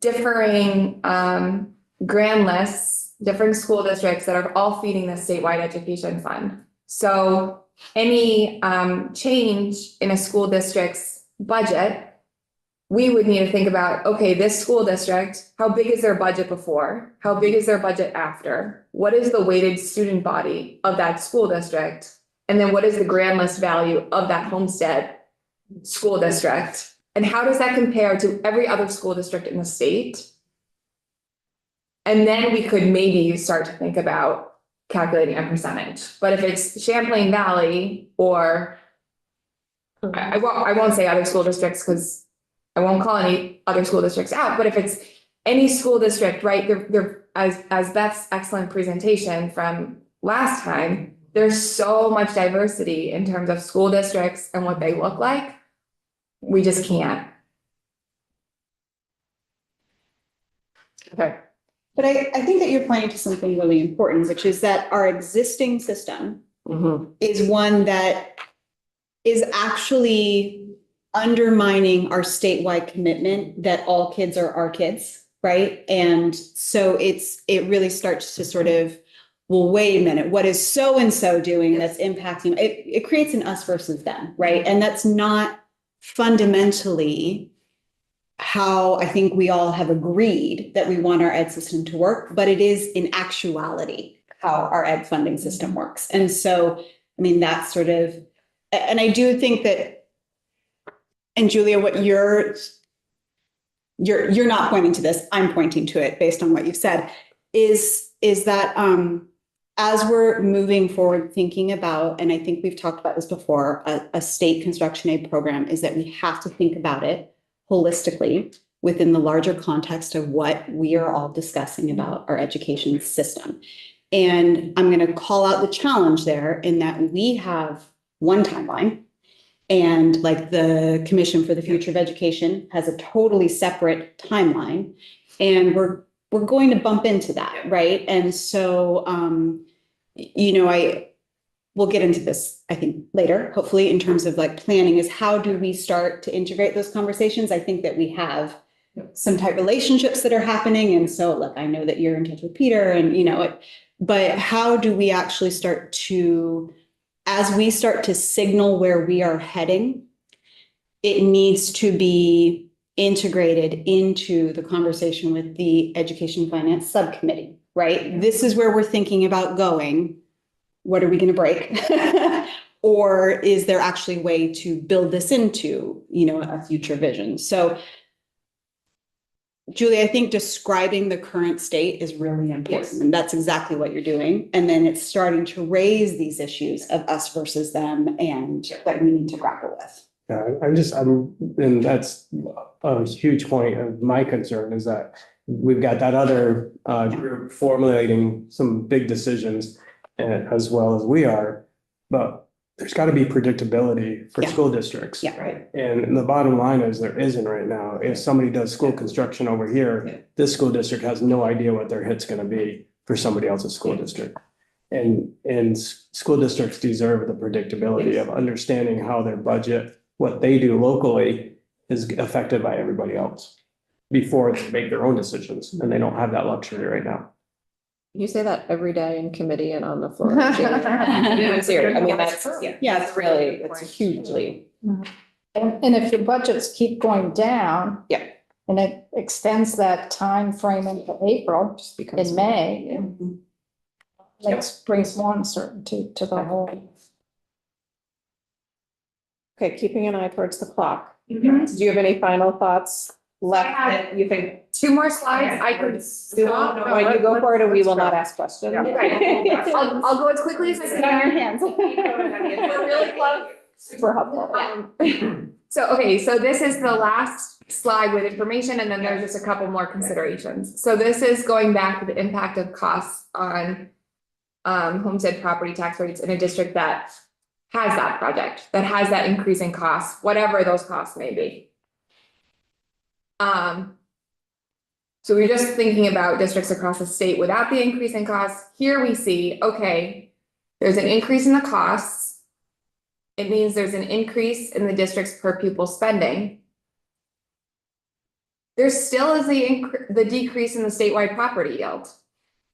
differing grand lists, different school districts that are all feeding the statewide education fund. So any change in a school district's budget, we would need to think about, okay, this school district, how big is their budget before? How big is their budget after? What is the weighted student body of that school district? And then what is the grand list value of that Homestead school district? And how does that compare to every other school district in the state? And then we could maybe start to think about calculating a percentage. But if it's Champlain Valley or I won't say other school districts because I won't call any other school districts out, but if it's any school district, right, they're as Beth's excellent presentation from last time, there's so much diversity in terms of school districts and what they look like. We just can't. Okay. But I think that you're pointing to something really important, which is that our existing system is one that is actually undermining our statewide commitment that all kids are our kids, right? And so it really starts to sort of, well, wait a minute, what is so-and-so doing that's impacting, it creates an us versus them, right? And that's not fundamentally how I think we all have agreed that we want our ed system to work, but it is in actuality how our ed funding system works. And so, I mean, that's sort of, and I do think that, and Julia, what you're not pointing to this, I'm pointing to it based on what you've said, is that as we're moving forward thinking about, and I think we've talked about this before, a state construction aid program, is that we have to think about it holistically within the larger context of what we are all discussing about our education system. And I'm going to call out the challenge there in that we have one timeline, and like the Commission for the Future of Education has a totally separate timeline, and we're going to bump into that, right? And so, we'll get into this, I think, later, hopefully, in terms of like planning is how do we start to integrate those conversations? I think that we have some type of relationships that are happening. And so, look, I know that you're in touch with Peter and, but how do we actually start to, as we start to signal where we are heading, it needs to be integrated into the conversation with the Education Finance Subcommittee, right? This is where we're thinking about going. What are we going to break? Or is there actually a way to build this into, a future vision? So, Julie, I think describing the current state is really important. Yes. And that's exactly what you're doing. And then it's starting to raise these issues of us versus them and that we need to grapple with. Yeah, and that's a huge point of my concern is that we've got that other group formulating some big decisions as well as we are, but there's got to be predictability for school districts. Yeah, right. And the bottom line is there isn't right now. If somebody does school construction over here, this school district has no idea what their hit's going to be for somebody else's school district. And school districts deserve the predictability of understanding how their budget, what they do locally, is affected by everybody else before they make their own decisions. And they don't have that luxury right now. You say that every day in committee and on the floor. I'm serious. I mean, it's really, it's hugely. And if your budgets keep going down. Yeah. And it extends that time frame into April, in May, it brings more uncertainty to the whole. Okay, keeping an eye towards the clock. Do you have any final thoughts left that you think? 2 more slides, I could stop. No, you go for it and we will not ask questions. I'll go as quickly as I can. On your hands. We're really close. Super helpful. So this is the last slide with information, and then there's just a couple more considerations. So this is going back to the impact of costs on homestead property tax rates in a district that has that project, that has that increase in costs, whatever those costs may be. So we're just thinking about districts across the state without the increase in costs. Here we see, okay, there's an increase in the costs. It means there's an increase in the district's per pupil spending. There still is the decrease in the statewide property yield.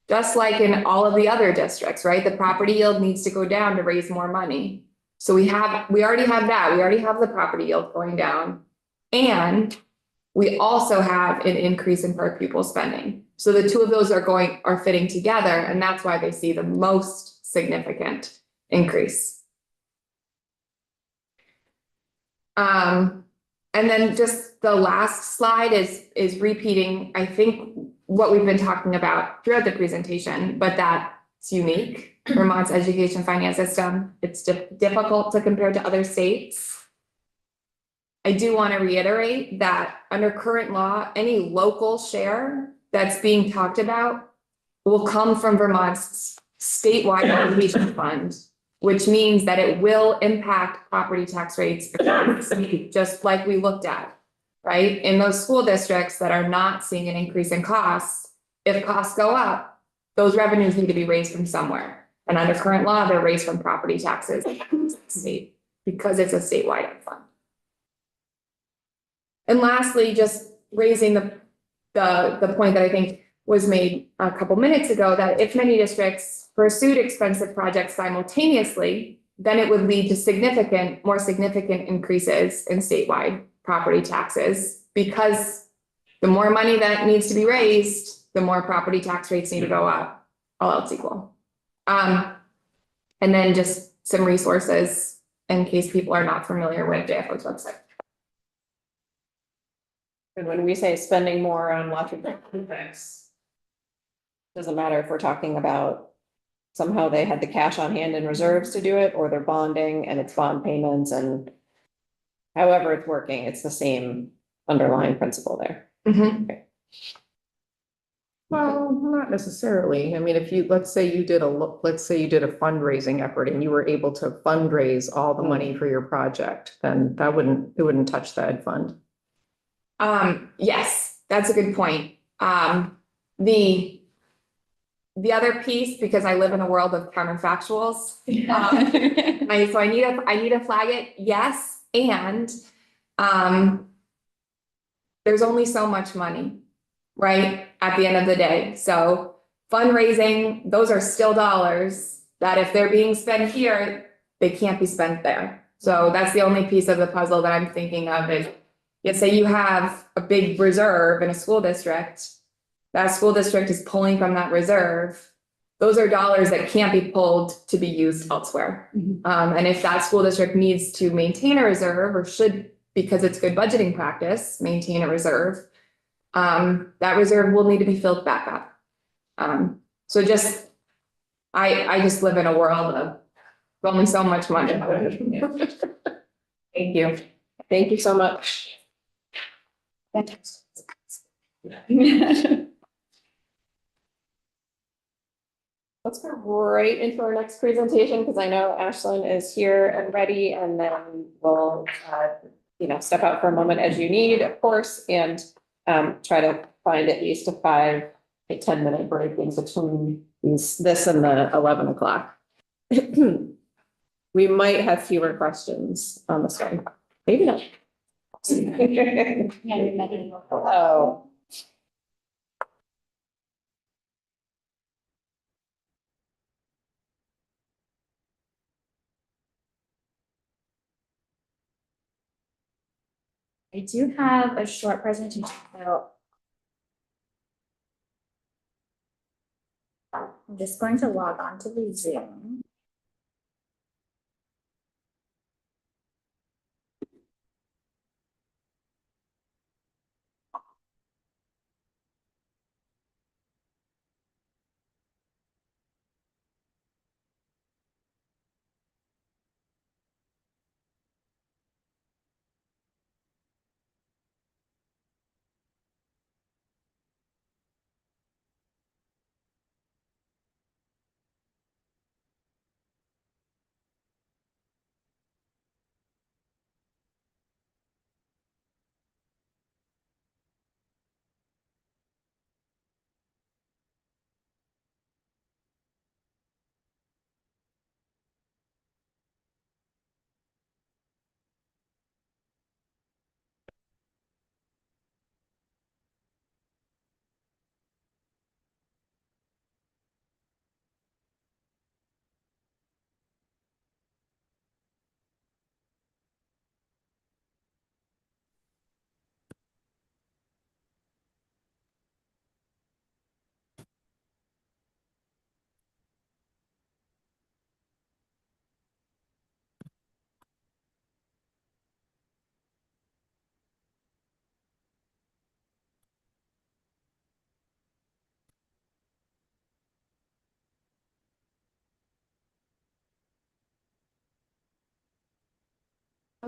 Just like in all of the other districts, right? The property yield needs to go down to raise more money. So we already have that. We already have the property yield going down. And we also have an increase in per pupil spending. So the two of those are fitting together, and that's why they see the most significant increase. And then just the last slide is repeating, I think, what we've been talking about throughout the presentation, but that's unique. Vermont's education finance system, it's difficult to compare to other states. I do want to reiterate that under current law, any local share that's being talked about will come from Vermont's statewide education fund, which means that it will impact property tax rates across the state, just like we looked at, right? In those school districts that are not seeing an increase in costs, if costs go up, those revenues need to be raised from somewhere. And under current law, they're raised from property taxes state because it's a statewide fund. And lastly, just raising the point that I think was made a couple minutes ago, that if many districts pursued expensive projects simultaneously, then it would lead to more significant increases in statewide property taxes, because the more money that needs to be raised, the more property tax rates need to go up, all else equal. And then just some resources in case people are not familiar with JFO's website. And when we say spending more on lots of projects, doesn't matter if we're talking about somehow they had the cash on hand in reserves to do it, or they're bonding and it's bond payments, and however it's working, it's the same underlying principle there. Mm-hmm. Well, not necessarily. I mean, if you, let's say you did a fundraising effort and you were able to fundraise all the money for your project, then it wouldn't touch the ed fund. Yes, that's a good point. The other piece, because I live in a world of counterfactuals, so I need to flag it. Yes, and there's only so much money, right? At the end of the day. So fundraising, those are still dollars that if they're being spent here, they can't be spent there. So that's the only piece of the puzzle that I'm thinking of is, let's say you have a big reserve in a school district, that school district is pulling from that reserve. Those are dollars that can't be pulled to be used elsewhere. And if that school district needs to maintain a reserve, or should, because it's good budgeting practice, maintain a reserve, that reserve will need to be filled back up. So just, I just live in a world of only so much money. Thank you. Thank you so much. Let's go right into our next presentation, because I know Ashlyn is here and ready, and then we'll, step out for a moment as you need, of course, and try to find at least a 5 to 10 minute break in between this and the 11 o'clock. We might have fewer questions on this one. Maybe not. Oh. I do have a short presentation, so I'm just going to log on to the Zoom.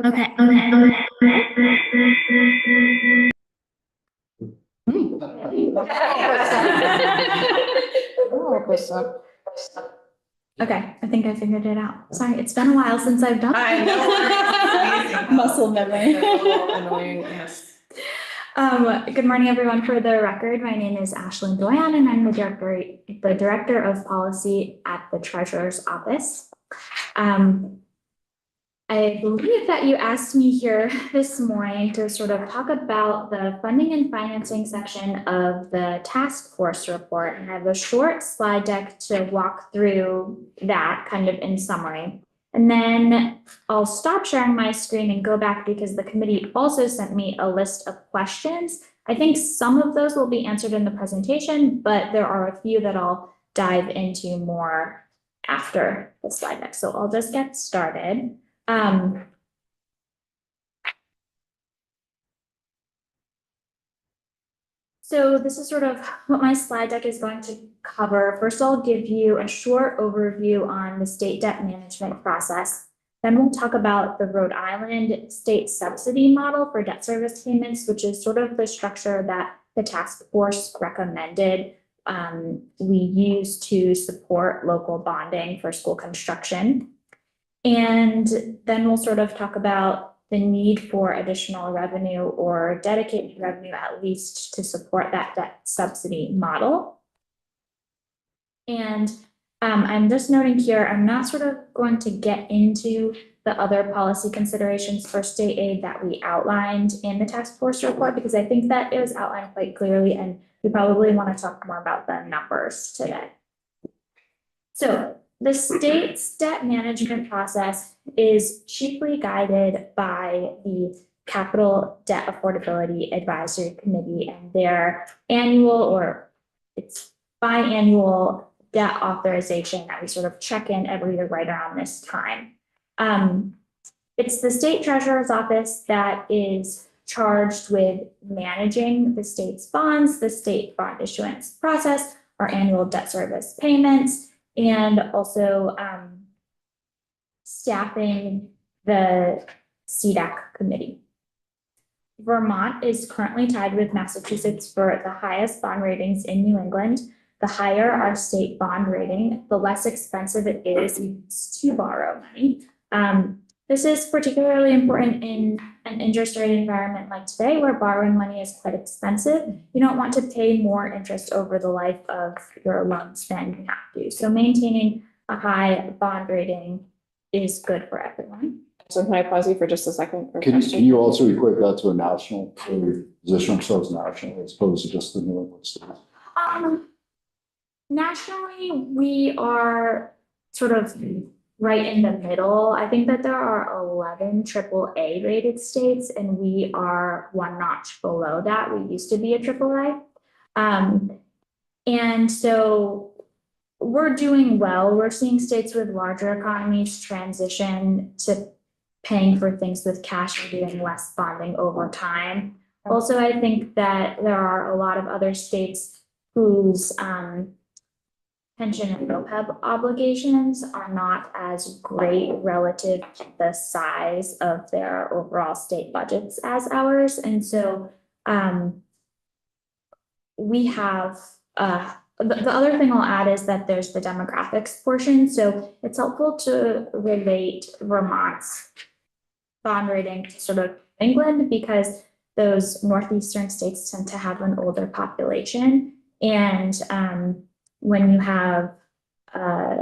Okay. Okay, I think I figured it out. Sorry, it's been a while since I've done. I know, it's amazing. Muscle memory. Annoying, yes. Good morning, everyone. For the record, my name is Ashlyn Doyan, and I'm the director of policy at the treasurer's office. I believe that you asked me here this morning to sort of talk about the funding and financing section of the task force report. And I have a short slide deck to walk through that kind of in summary. And then I'll stop sharing my screen and go back because the committee also sent me a list of questions. I think some of those will be answered in the presentation, but there are a few that I'll dive into more after the slide deck. So I'll just get started. So this is sort of what my slide deck is going to cover. First, I'll give you a short overview on the state debt management process. Then we'll talk about the Rhode Island state subsidy model for debt service payments, which is sort of the structure that the task force recommended we use to support local bonding for school construction. And then we'll sort of talk about the need for additional revenue or dedicated revenue, at least to support that debt subsidy model. And I'm just noting here, I'm not sort of going to get into the other policy considerations for state aid that we outlined in the task force report, because I think that it was outlined quite clearly, and we probably want to talk more about the numbers today. So the state's debt management process is chiefly guided by the Capital Debt Affordability Advisory Committee and their annual, or it's biannual, debt authorization that we sort of check in every year right around this time. It's the state treasurer's office that is charged with managing the state's bonds, the state bond issuance process, our annual debt service payments, and also staffing the CDAC committee. Vermont is currently tied with Massachusetts for the highest bond ratings in New England. The higher our state bond rating, the less expensive it is to borrow money. This is particularly important in an interest rate environment like today, where borrowing money is quite expensive. You don't want to pay more interest over the life of your loans than you have to. So maintaining a high bond rating is good for everyone. So can I pause you for just a second? for a Can question? you also equate that to a national, or we position ourselves national as opposed to just the New England states? Nationally, we are sort of right in the middle. I think that there are 11 AAA rated states, and we are one notch below that. We used to be a AAA. And so we're doing well. We're seeing states with larger economies transition to paying for things with cash and doing less bonding over time. Also, I think that there are a lot of other states whose pension and OPEB obligations are not as great relative to the size of their overall state budgets as ours. And so we have, the other thing I'll add is that there's the demographics portion. So it's helpful to relate Vermont's bond rating to sort of England, because those northeastern states tend to have an older population. And when you have a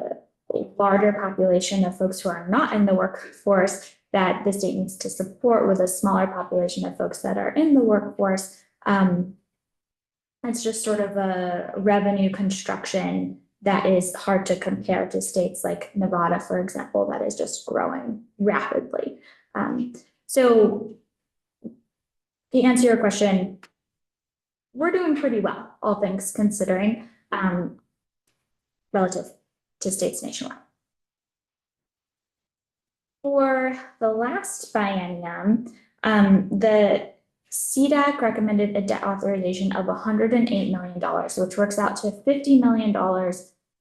larger population of folks who are not in the workforce that the state needs to support with a smaller population of folks that are in the workforce, it's just sort of a revenue construction that is hard to compare to states like Nevada, for example, that is just growing rapidly. So to answer your question, we're doing pretty well, all things considering, relative to states nationwide. For the last biennium, the CDAC recommended a debt authorization of $108 million, which works out to $50 million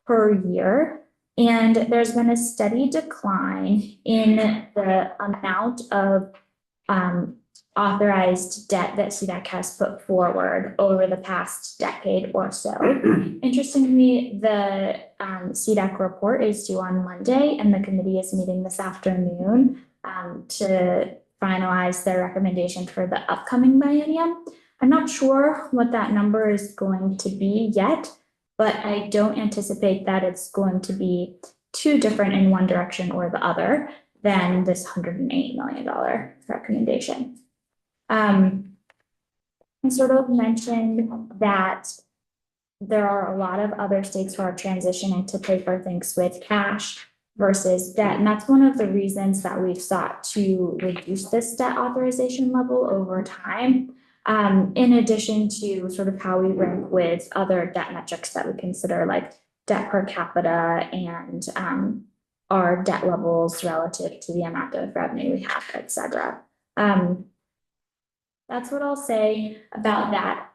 per year And there's been a steady decline in the amount of authorized debt that CDEC has put forward over the past decade or so. Interestingly, the CDEC report is due on Monday, and the committee is meeting this afternoon to finalize their recommendation for the upcoming biennium. I'm not sure what that number is going to be yet, but I don't anticipate that it's going to be too different in one direction or the other than this $108 million recommendation. I sort of mentioned that there are a lot of other states who are transitioning to pay for things with cash versus debt. And that's one of the reasons that we've sought to reduce this debt authorization level over time. In addition to sort of how we rank with other debt metrics that we consider, like debt per capita and our debt levels relative to the amount of revenue we have, et cetera. That's what I'll say about that.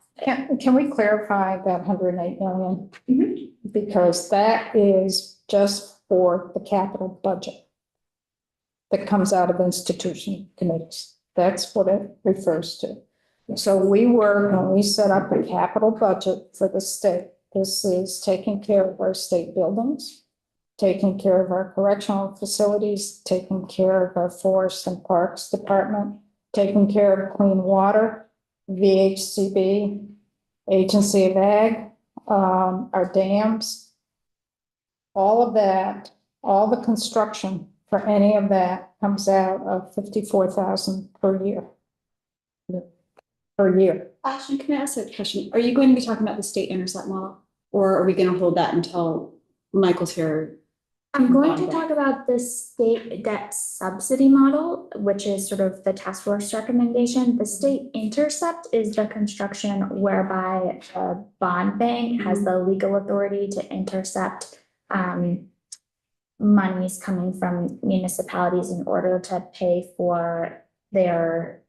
Can we clarify that 108 million? Because that is just for the capital budget that comes out of institution committees. That's what it refers to. So when we set up a capital budget for the state, this is taking care of our state buildings, taking care of our correctional facilities, taking care of our forest and parks department, taking care of clean water, VHCB, Agency of Ag, our dams, all of that, all the construction for any of that comes out of 54,000 per year. Per year. Ashton, can I ask a question? Are you going to be talking about the state intercept model? Or are we going to hold that until Michael's here? I'm going to talk about the state debt subsidy model, which is sort of the task force recommendation. The state intercept is the construction whereby a bond bank has the legal authority to intercept monies coming from municipalities in order to pay for their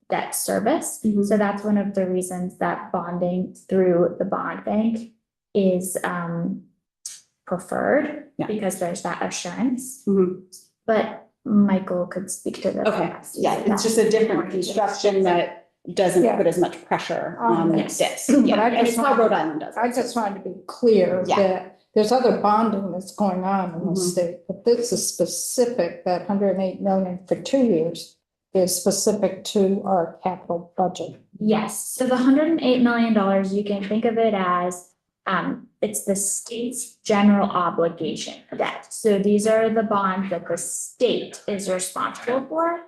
debt service. So that's one of the reasons that bonding through the bond bank is preferred, because there's that assurance. But Michael could speak to the. Okay, yeah, it's just a different construction that doesn't put as much pressure on Yes. this. But Yeah, I and just it's how wanted- Rhode Island does. I just wanted to be clear Yeah. that there's other bonding that's going on in the state, but this is specific, that 108 million for 2 years is specific to our capital budget. Yes, so the $108 million, you can think of it as, it's the state's general obligation debt. So these are the bonds that the state is responsible for.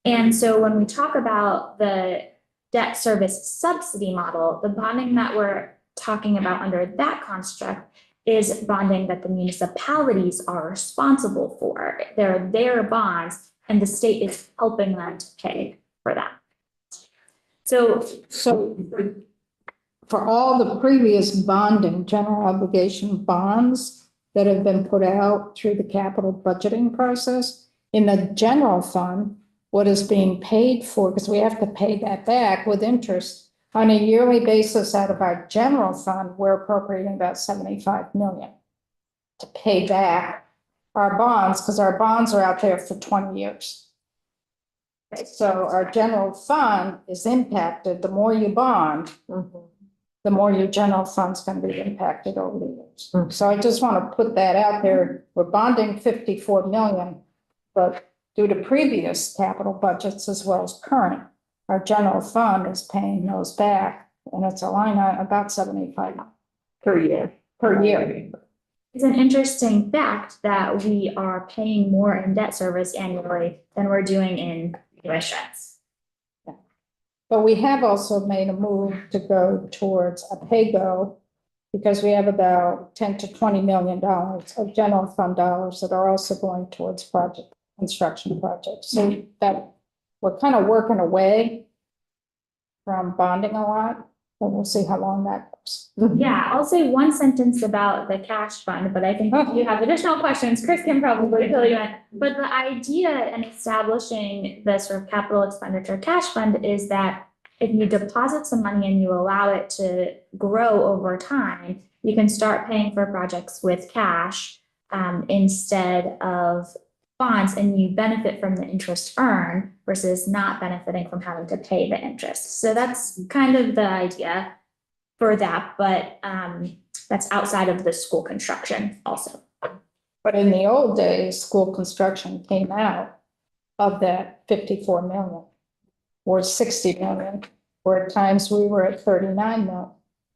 And so when we talk about the debt service subsidy model, the bonding that we're talking about under that construct is bonding that the municipalities are responsible for. They're their bonds, and the state is helping them to pay for that. So For all the previous bonding, general obligation bonds that have been put out through the capital budgeting process, in the general fund, what is being paid for, because we have to pay that back with interest on a yearly basis out of our general fund, we're appropriating about 75 million to pay back our bonds, because our bonds are out there for 20 years. So our general fund is impacted. The more you bond, the more your general fund's going to be impacted over the years. So I just want to put that out there. We're bonding 54 million, but due to previous capital budgets as well as current, our general fund is paying those back, and it's a line item about 75 per year. it's an interesting fact that we are paying more in debt service annually than we're doing in tuitions. But we have also made a move to go towards a pay-go, because we have about 10 to 20 million dollars of general fund dollars that are also going towards construction projects. So that we're kind of working away from bonding a lot, but we'll see how long that goes. Yeah, I'll say one sentence about the cash fund, but I think if you have additional questions, Chris can probably fill you in. But the idea in establishing the sort of capital expenditure cash fund is that if you deposit some money and you allow it to grow over time, you can start paying for projects with cash instead of bonds, and you benefit from the interest earned versus not benefiting from having to pay the interest. So that's kind of the idea for that, but that's outside of the school construction also. But in the old days, school construction came out of that 54 million or 60 million, or at times we were at 39 million.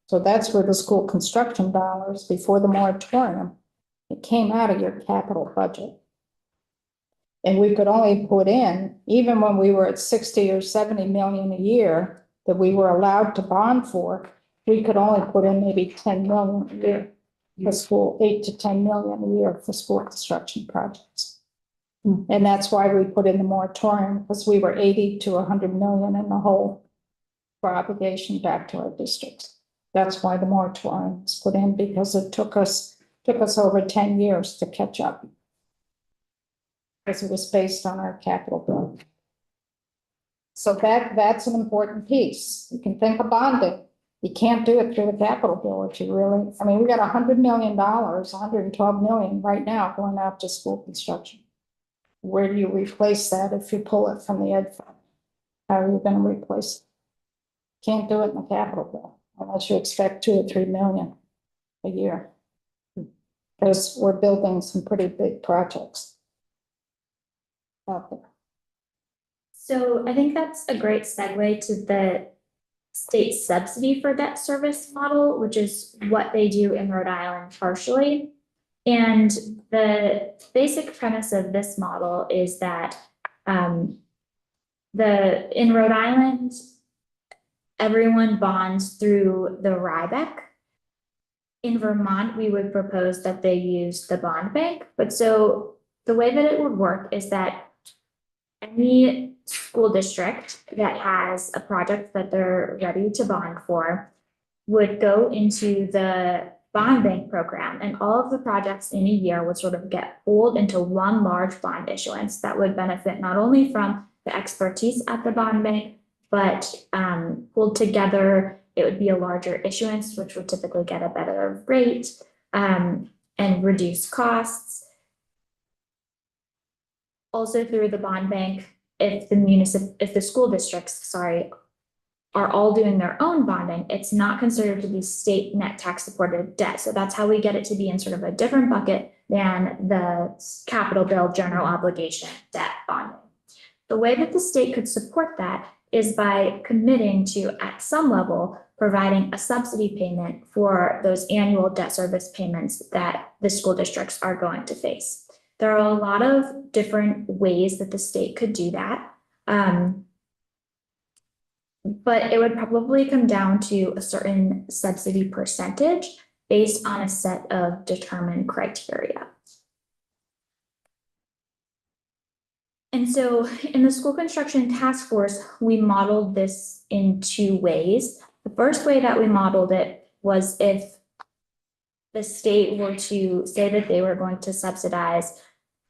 So that's where the school construction dollars before the moratorium, it came out of your capital budget. And we could only put in, even when we were at 60 or 70 million a year that we were allowed to bond for, we could only put in maybe 10 million a year for school, 8 to 10 million a year for school construction projects. And that's why we put in the moratorium, because we were 80 to 100 million in the hole for obligation back to our districts. That's why the moratorium was put in, because it took us over 10 years to catch up. Because it was based on our capital bill. So that's an important piece. You can think of bonding. You can't do it through the capital bill if you really, I mean, we got $100 million, 112 million right now going out to school construction. Where do you replace that if you pull it from the ed fund? How are you gonna replace it? Can't do it in the capital bill unless you expect 2 or 3 million a year. Because we're building some pretty big projects out there. So I think that's a great segue to the state subsidy for debt service model, which is what they do in Rhode Island partially. And the basic premise of this model is that in Rhode Island, everyone bonds through the RIBEC. In Vermont, we would propose that they use the bond bank. But so the way that it would work is that any school district that has a project that they're ready to bond for would go into the bond bank program, and all of the projects in a year would sort of get pulled into one large bond issuance that would benefit not only from the expertise at the bond bank, but pulled together, it would be a larger issuance, which would typically get a better rate and reduce costs. Also through the bond bank, if the school districts, are all doing their own bonding, it's not considered to be state net tax supported debt. So that's how we get it to be in sort of a different bucket than the capital bill general obligation debt bonding. The way that the state could support that is by committing to, at some level, providing a subsidy payment for those annual debt service payments that the school districts are going to face. There are a lot of different ways that the state could do that. But it would probably come down to a certain subsidy percentage based on a set of determined criteria. And so in the school construction task force, we modeled this in 2 ways. The first way that we modeled it was if the state were to say that they were going to subsidize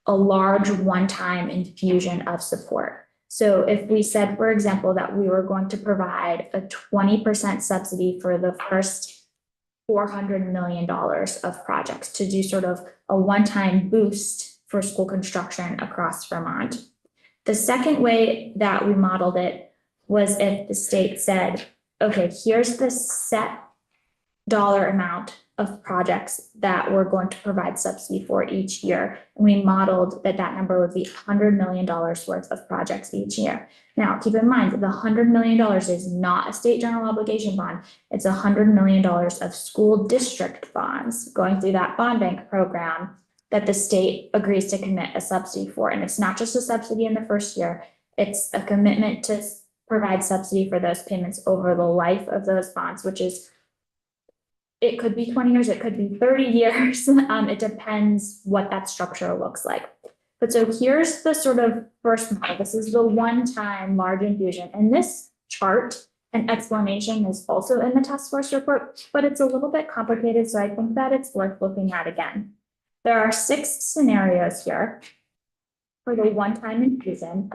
a large one-time infusion of support. So if we said, for example, that we were going to provide a 20% subsidy for the first $400 million of projects to do sort of a one-time boost for school construction across Vermont. The second way that we modeled it was if the state said, okay, here's the set dollar amount of projects that we're going to provide subsidy for each year. And we modeled that that number would be $100 million worth of projects each year. Now, keep in mind that the $100 million is not a state general obligation bond. It's $100 million of school district bonds going through that bond bank program that the state agrees to commit a subsidy for. And it's not just a subsidy in the first year, it's a commitment to provide subsidy for those payments over the life of those bonds, which is, it could be 20 years, it could be 30 years. It depends what that structure looks like. But so here's the sort of first model. This is the one-time large infusion. And this chart and explanation is also in the task force report, but it's a little bit complicated. So I think that it's worth looking at again. There are 6 scenarios here for the one-time infusion.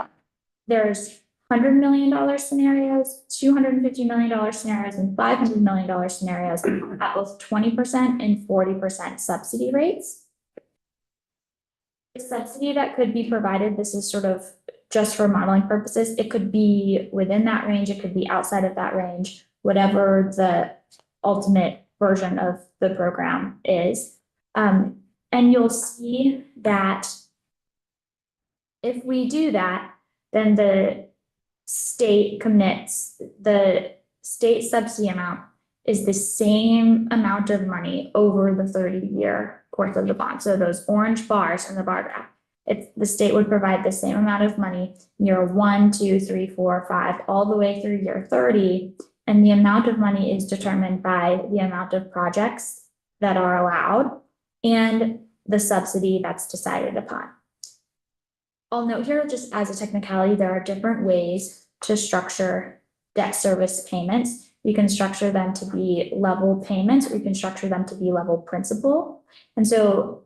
There's $100 million scenarios, $250 million scenarios, and $500 million scenarios at both 20% and 40% subsidy rates. The subsidy that could be provided, this is sort of just for modeling purposes, it could be within that range, it could be outside of that range, whatever the ultimate version of the program is. And you'll see that if we do that, then the state commits, the state subsidy amount is the same amount of money over the 30-year course of the bond. So those orange bars in the bar graph, the state would provide the same amount of money year 1, 2, 3, 4, 5, all the way through year 30. And the amount of money is determined by the amount of projects that are allowed and the subsidy that's decided upon. I'll note here, just as a technicality, there are different ways to structure debt service payments. You can structure them to be level payments, or you can structure them to be level principal. And so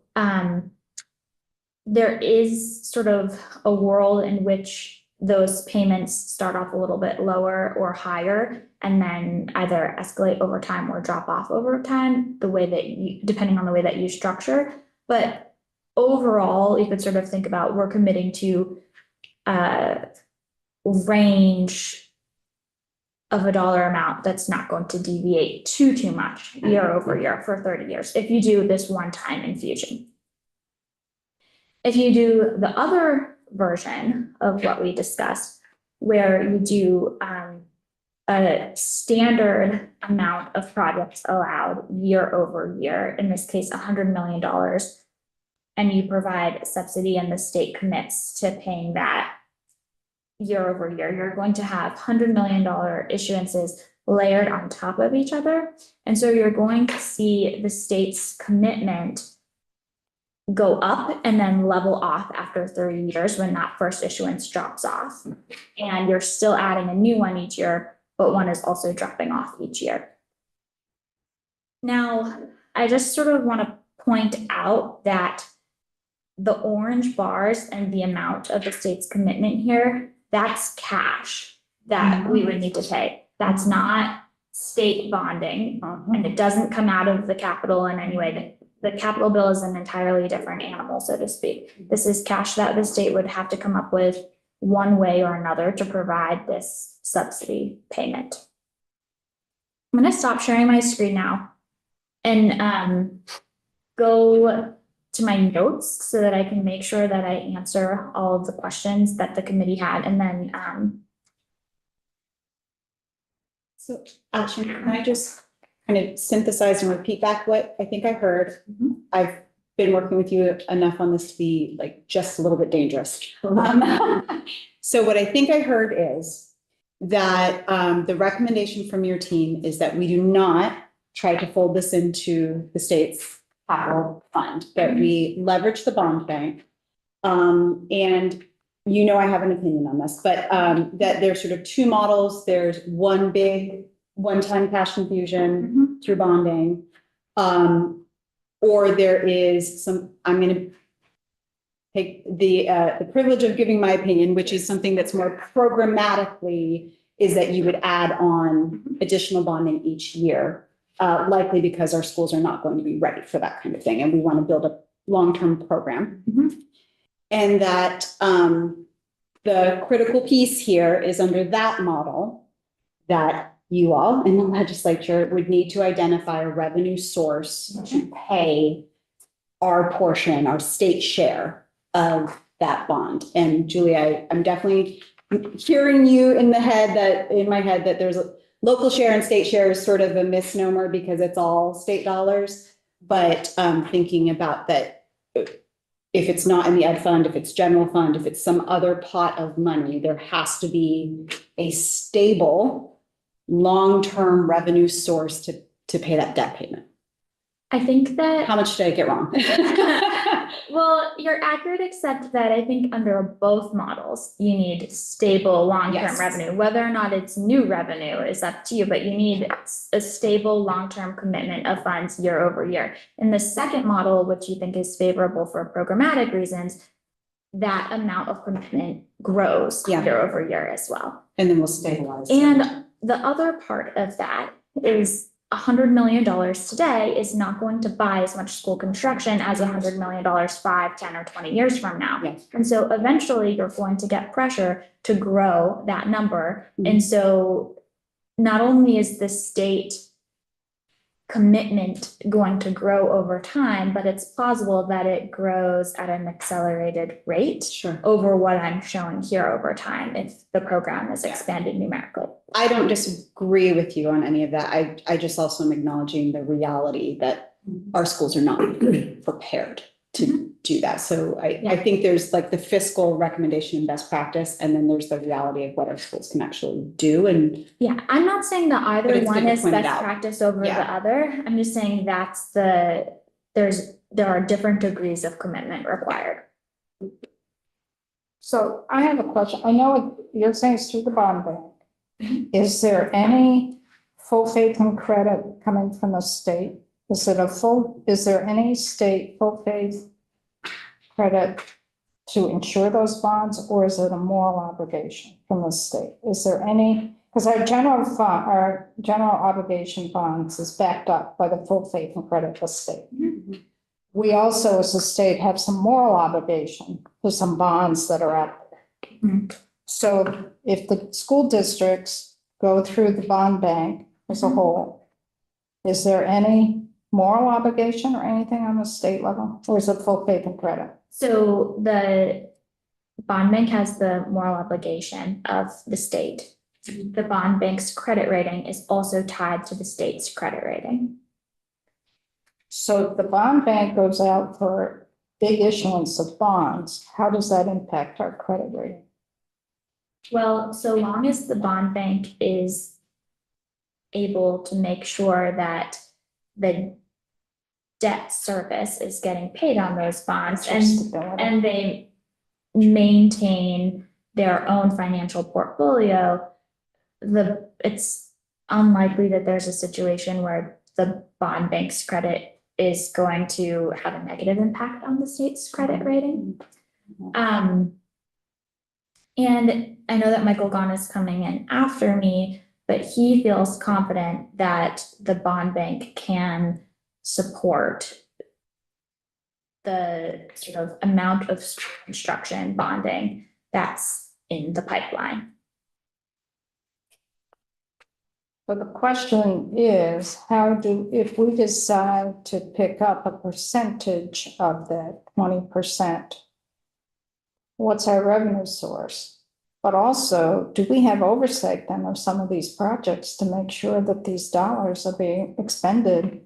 there is sort of a world in which those payments start off a little bit lower or higher, and then either escalate over time or drop off over time, the way that you, depending on the way that you structure. But overall, you could sort of think about, we're committing to a range of a dollar amount that's not going to deviate too much year over year for 30 years if you do this one-time infusion. If you do the other version of what we discussed, where you do a standard amount of projects allowed year over year, in this case, $100 million, and you provide subsidy and the state commits to paying that year over year, you're going to have $100 million issuances layered on top of each other. And so you're going to see the state's commitment go up and then level off after 30 years when that first issuance drops off. And you're still adding a new one each year, but one is also dropping off each year. Now, I just sort of want to point out that the orange bars and the amount of the state's commitment here, that's cash that we would need to pay. That's not state bonding, and it doesn't come out of the capital in any way. The capital bill is an entirely different animal, so to speak. This is cash that the state would have to come up with one way or another to provide this subsidy payment. I'm going to stop sharing my screen now and go to my notes so that I can make sure that I answer all of the questions that the committee had, and then So, Ashley, can I just kind of synthesize and repeat back what I think I heard? I've been working with you enough on this to be like just a little bit dangerous. So what I think I heard is that the recommendation from your team is that we do not try to fold this into the state's capital fund, that we leverage the bond bank. And you know, I have an opinion on this, but that there's sort of two models. There's one big one-time cash infusion through bonding. Or there is some, I'm going to take the privilege of giving my opinion, which is something that's more programmatically, is that you would add on additional bonding each year, likely because our schools are not going to be ready for that kind of thing. And we want to build a long-term program. And that the critical piece here is under that model that you all in the legislature would need to identify a revenue source to pay our portion, our state share of that bond. And Julie, I'm definitely hearing you in my head that there's a local share and state share is sort of a misnomer because it's all state dollars. But thinking about that, if it's not in the ed fund, if it's general fund, if it's some other pot of money, there has to be a stable long-term revenue source to pay that debt payment. I think that. How much did I get wrong? Well, you're accurate, except that I think under both models, you need stable long-term Yes. revenue. Whether or not it's new revenue is up to you, but you need a stable long-term commitment of funds year over year. In the second model, which you think is favorable for programmatic reasons, that amount of commitment grows Yeah. year over year as well. And then we'll stabilize. it. And the other part of that is $100 million today is not going to buy as much school construction as $100 million 5, 10, or 20 years from now. Yes. And so eventually you're going to get pressure to grow that number. And so not only is the state commitment going to grow over time, but it's plausible that it grows at an accelerated rate Sure. over what I'm showing here over time if the program is expanded numerically. I don't disagree with you on any of that. I just also am acknowledging the reality that our schools are not prepared to do that. So I think there's like the fiscal recommendation and best practice, and then there's the reality of what our schools can actually do. And Yeah, I'm not saying that But either it's good one to is point it best out. practice over Yeah. the other. I'm just saying there are different degrees of commitment required. So I have a question. I know you're saying it's through the bond bank. Is there any full faith and credit coming from the state? Is there any state full faith credit to insure those bonds, or is it a moral obligation from the state? Is there any, because our general obligation bonds is backed up by the full faith and credit of the state. We also, as a state, have some moral obligation to some bonds that are out there. Mhm. So if the school districts go through the bond bank as a whole, is there any moral obligation or anything on the state level, or is it full faith and credit? So the bond bank has the moral obligation of the state. The bond bank's credit rating is also tied to the state's credit rating. So if the bond bank goes out for big issuance of bonds, how does that impact our credit rating? Well, so long as the bond bank is able to make sure that the debt service is getting paid on those bonds Or stability? and they maintain their own financial portfolio, it's unlikely that there's a situation where the bond bank's credit is going to have a negative impact on the state's credit rating. And I know that Michael Gahn is coming in after me, but he feels confident that the bond bank can support the sort of amount of construction bonding that's in the pipeline. So the question is, if we decide to pick up a percentage of that 20%, what's our revenue source? But also, do we have oversight then of some of these projects to make sure that these dollars are being expended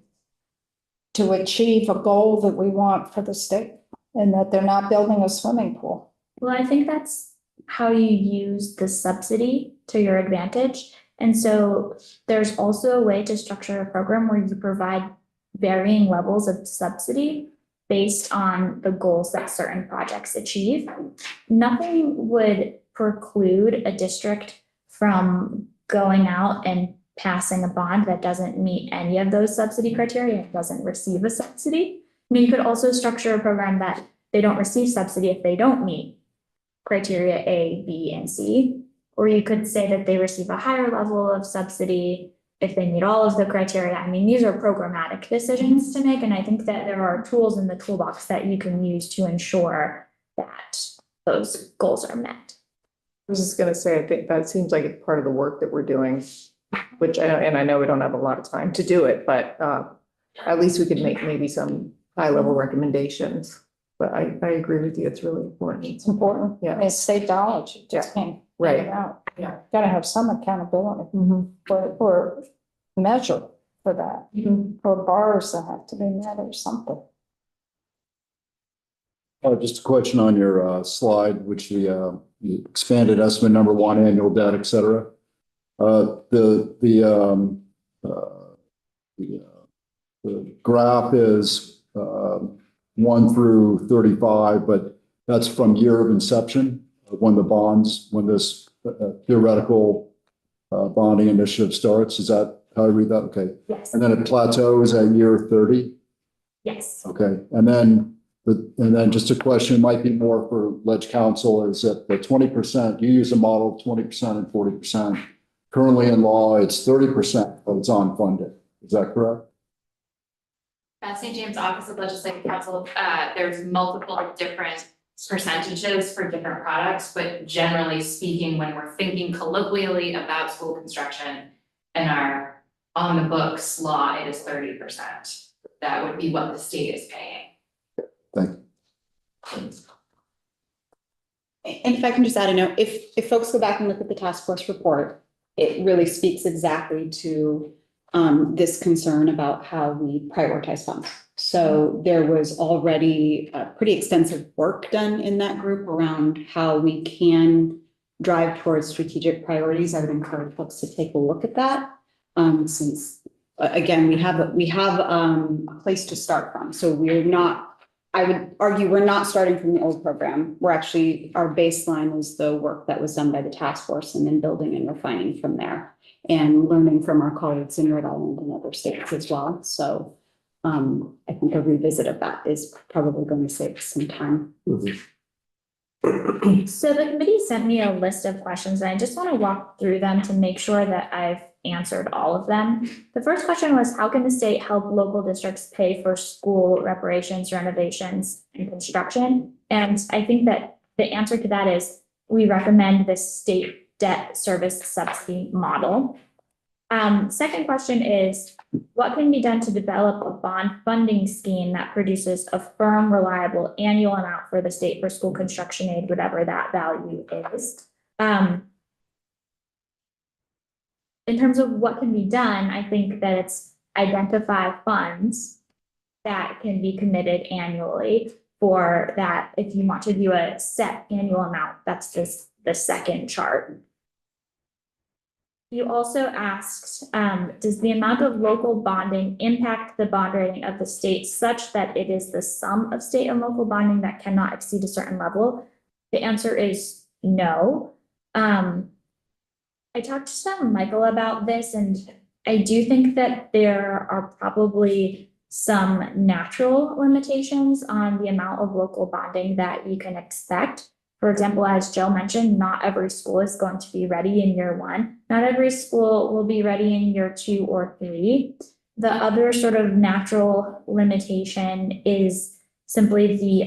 to achieve a goal that we want for the state, and that they're not building a swimming pool? Well, I think that's how you use the subsidy to your advantage. And so there's also a way to structure a program where you provide varying levels of subsidy based on the goals that certain projects achieve. Nothing would preclude a district from going out and passing a bond that doesn't meet any of those subsidy criteria and doesn't receive a subsidy. You could also structure a program that they don't receive subsidy if they don't meet criteria A, B, and C. Or you could say that they receive a higher level of subsidy if they meet all of the criteria. I mean, these are programmatic decisions to make, and I think that there are tools in the toolbox that you can use to ensure that those goals are met. I was just gonna say, I think that seems like it's part of the work that we're doing, which I know we don't have a lot of time to do it, but at least we could make maybe some high-level recommendations. But I agree with you, it's really important. It's important. Yeah. It's state dollars, you just can't. Right. give it out. Yeah. Gotta have some accountability or measure for that, or bars that have to be met or something. Just a question on your slide, which the expanded estimate number 1, annual debt, et cetera. The graph is 1 through 35, but that's from year of inception, when this theoretical bonding initiative starts. Is that how I read that? Okay. Yes, And then it plateaus at year 30. yes. Okay. And then and then just a question might be more for Ledge Council is that the 20%, you use a model of 20% and 40%. Currently in law, it's 30%, but it's unfunded. Is that correct? At St. James Office of Legislative Counsel, there's multiple different percentages for different products, but generally speaking, when we're thinking colloquially about school construction and our on the books law, it is 30%. That would be what the state is paying. Thank you. And if I can just add a note, if folks go back and look at the task force report, it really speaks exactly to this concern about how we prioritize funds. So there was already pretty extensive work done in that group around how we can drive towards strategic priorities. I would encourage folks to take a look at that. Since again, we have a place to start from. So we're not, I would argue we're not starting from the old program. We're actually, our baseline was the work that was done by the task force and then building and refining from there and learning from our colleagues in Rhode Island and other states as well. So I think a revisit of that is probably going to save some time. So the committee sent me a list of questions and I just want to walk through them to make sure that I've answered all of them. The first question was, how can the state help local districts pay for school reparations, renovations, and construction? And I think that the answer to that is we recommend the state debt service subsidy model. Second question is, what can be done to develop a bond funding scheme that produces a firm, reliable annual amount for the state for school construction aid, whatever that value is? In terms of what can be done, I think that it's identify funds that can be committed annually for that. If you want to do a set annual amount, that's just the second chart. You also asked, does the amount of local bonding impact the bond rating of the state such that it is the sum of state and local bonding that cannot exceed a certain level? The answer is no. I talked to Michael about this, and I do think that there are probably some natural limitations on the amount of local bonding that you can expect. For example, as Jill mentioned, not every school is going to be ready in year 1. Not every school will be ready in year 2 or 3. The other sort of natural limitation is simply the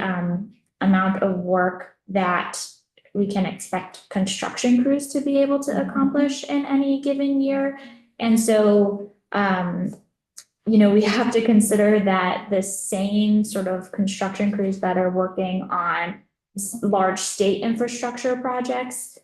amount of work that we can expect construction crews to be able to accomplish in any given year. And so, we have to consider that the same sort of construction crews that are working on large state infrastructure projects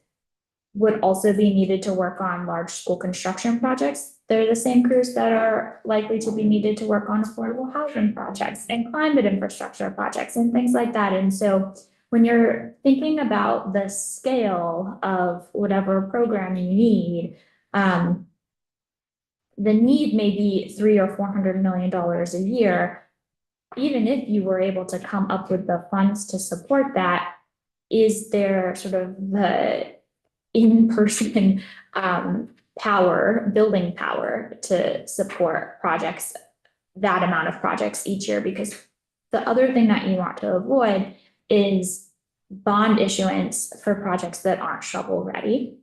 would also be needed to work on large school construction projects. They're the same crews that are likely to be needed to work on affordable housing projects and climate infrastructure projects and things like that. And so when you're thinking about the scale of whatever program you need, the need may be $300 or $400 million a year. Even if you were able to come up with the funds to support that, is there sort of the in-person building power to support projects, that amount of projects each year? Because the other thing that you want to avoid is bond issuance for projects that aren't shovel ready.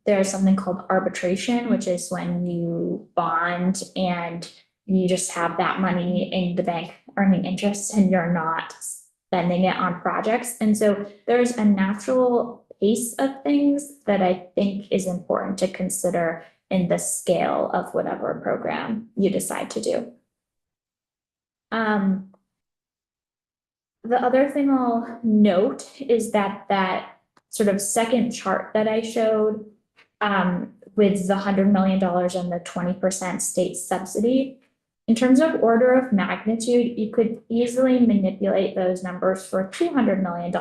There's something called arbitration, which is when you bond and you just have that money in the bank earning interest and you're not spending it on projects. And so there's a natural pace of things that I think is important to consider in the scale of whatever program you decide to do. The other thing I'll note is that sort of second chart that I showed with the $100 million and the 20% state subsidy, in terms of order of magnitude, you could easily manipulate those numbers for $200 million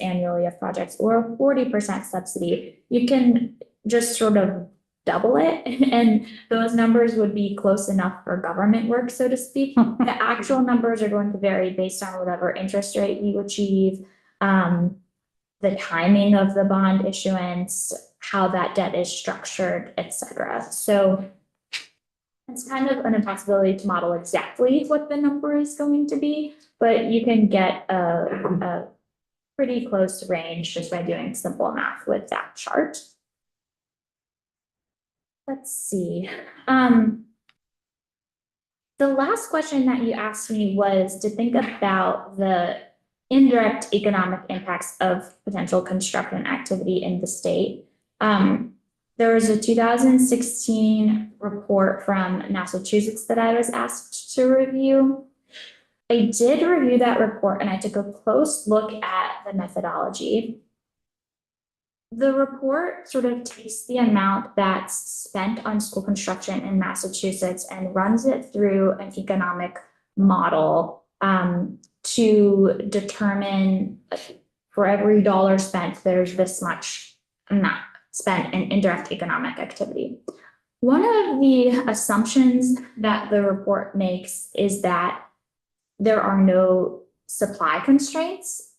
annually of projects or 40% subsidy. You can just sort of double it and those numbers would be close enough for government work, so to speak. The actual numbers are going to vary based on whatever interest rate you achieve, the timing of the bond issuance, how that debt is structured, et cetera. So It's kind of an impossibility to model exactly what the number is going to be, but you can get a pretty close range just by doing simple math with that chart. Let's see. The last question that you asked me was to think about the indirect economic impacts of potential construction activity in the state. There was a 2016 report from Massachusetts that I was asked to review. I did review that report and I took a close look at the methodology. The report sort of takes the amount that's spent on school construction in Massachusetts and runs it through an economic model to determine for every dollar spent, there's this much amount spent in indirect economic activity. One of the assumptions that the report makes is that there are no supply constraints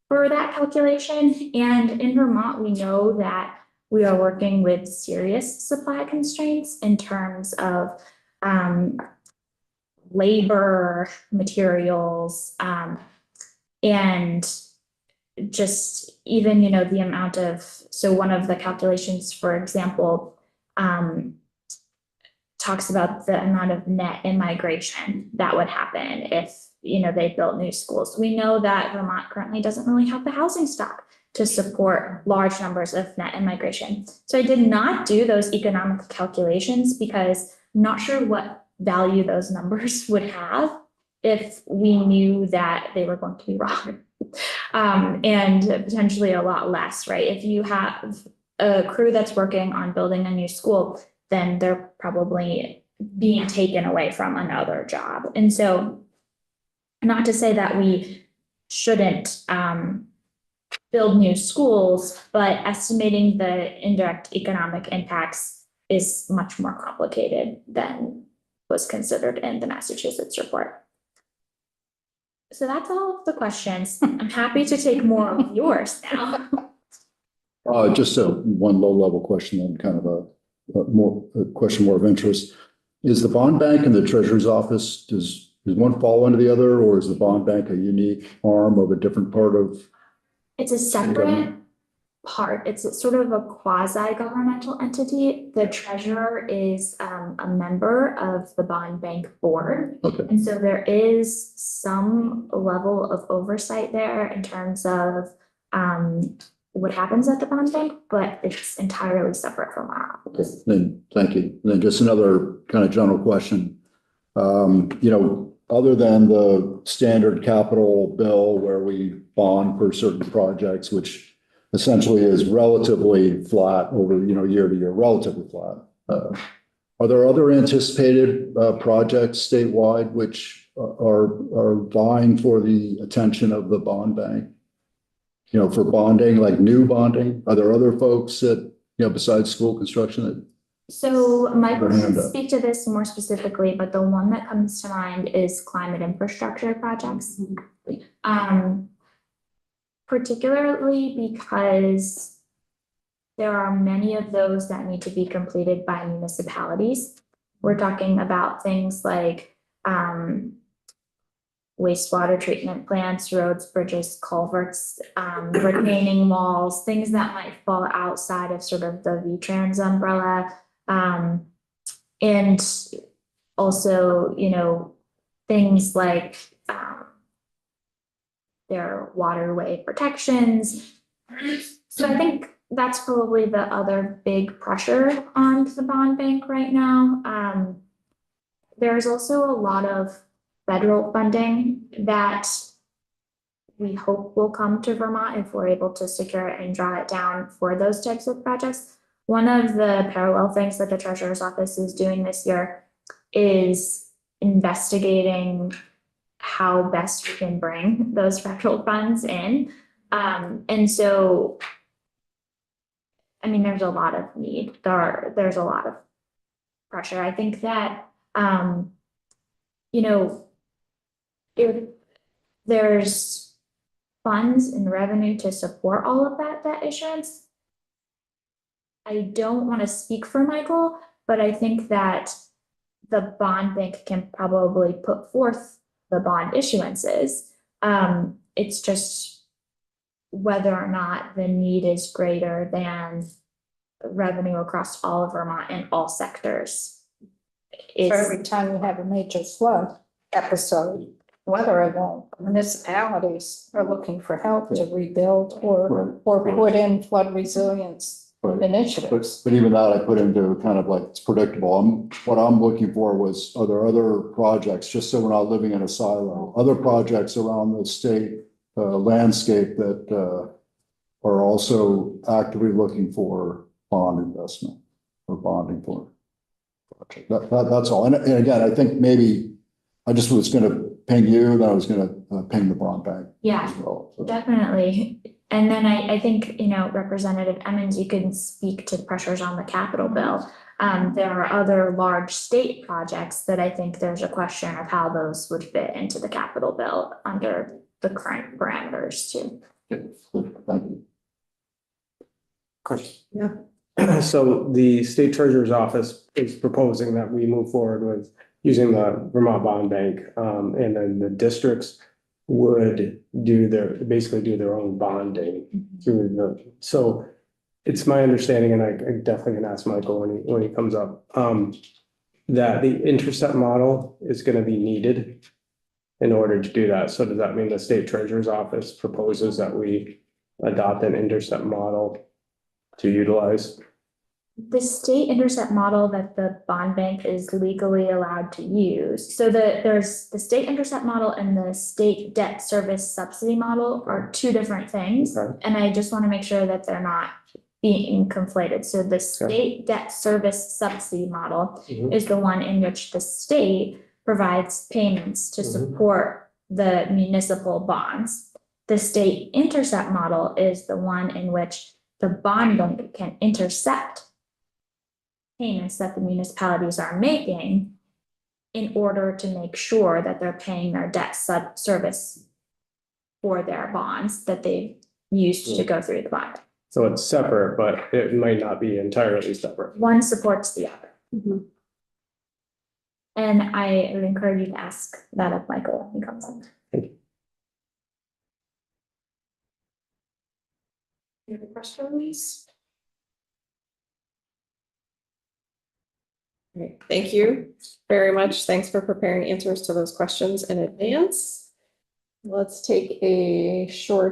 for that calculation. And in Vermont, we know that we are working with serious supply constraints in terms of labor, materials, and just even, the amount of, so one of the calculations, for example, talks about the amount of net immigration that would happen if, they built new schools. We know that Vermont currently doesn't really have the housing stock to support large numbers of net immigration. So I did not do those economic calculations because I'm not sure what value those numbers would have if we knew that they were going to be wrong. And potentially a lot less, right? If you have a crew that's working on building a new school, then they're probably being taken away from another job. And so, not to say that we shouldn't build new schools, but estimating the indirect economic impacts is much more complicated than was considered in the Massachusetts report. So that's all of the questions. I'm happy to take more of yours now. Just one low-level question and kind of a question more of interest. Is the bond bank and the treasurer's office, does one fall under the other, or is the bond bank a unique arm of a different part of? It's a separate part. It's sort of a quasi-governmental entity. The treasurer is a member of the bond bank board. Okay. And so there is some level of oversight there in terms of what happens at the bond bank, but it's entirely separate from our office. Then, thank you. Then just another kind of general question. Other than the standard capital bill where we bond for certain projects, which essentially is relatively flat over, year to year, relatively flat. Are there other anticipated projects statewide which are vying for the attention of the bond bank? For bonding, like new bonding? Are there other folks that, besides school construction that? So Michael can speak to this more specifically, but the one that comes to mind is climate infrastructure projects. Particularly because there are many of those that need to be completed by municipalities. We're talking about things like wastewater treatment plants, roads, bridges, culverts, retaining walls, things that might fall outside of sort of the V-Trans umbrella. And also, things like their waterway protections. So I think that's probably the other big pressure on the bond bank right now. There's also a lot of federal funding that we hope will come to Vermont if we're able to secure it and draw it down for those types of projects. One of the parallel things that the treasurer's office is doing this year is investigating how best we can bring those federal funds in. And so, there's a lot of need. There's a lot of pressure. I think that, if there's funds and revenue to support all of that debt issuance, I don't want to speak for Michael, but I think that the bond bank can probably put forth the bond issuances. It's just whether or not the need is greater than revenue across all of Vermont in all sectors. So every time you have a major flood episode, weather event, municipalities are looking for help to rebuild or put in flood resilience Right. initiatives. But even that I put into kind of like, it's predictable. What I'm looking for was, are there other projects, just so we're not living in a silo, other projects around the state landscape that are also actively looking for bond investment or bonding for project. That's all. And again, I think maybe I just was gonna ping you, then I was gonna ping the bond bank Yeah, as well. So, definitely. And then I think, Representative Emmons, you can speak to pressures on the capital bill. There are other large state projects that I think there's a question of how those would fit into the capital bill under the current parameters too. thank you. Yeah. So the state treasurer's office is proposing that we move forward with using the Vermont Bond Bank. And then the districts would basically do their own bonding through so it's my understanding, and I definitely can ask Michael when he comes up, that the intercept model is gonna be needed in order to do that. So does that mean the state treasurer's office proposes that we adopt an intercept model to utilize? The state intercept model that the bond bank is legally allowed to use. So there's the state intercept model and the state debt service subsidy model are two different things. Okay. And I just want to make sure that they're not being conflated. So the state debt service subsidy model Mhm. is the one in which the state provides payments to Mhm. support the municipal bonds. The state intercept model is the one in which the bond bank can intercept payments that the municipalities are making in order to make sure that they're paying their debt service for their bonds that they've used to go through the bond. So it's separate, but it might not be entirely separate. One supports the other. And I would encourage you to ask that of Michael when he comes in. Any other questions? Great, thank you very much. Thanks for preparing answers to those questions in advance. Let's take a short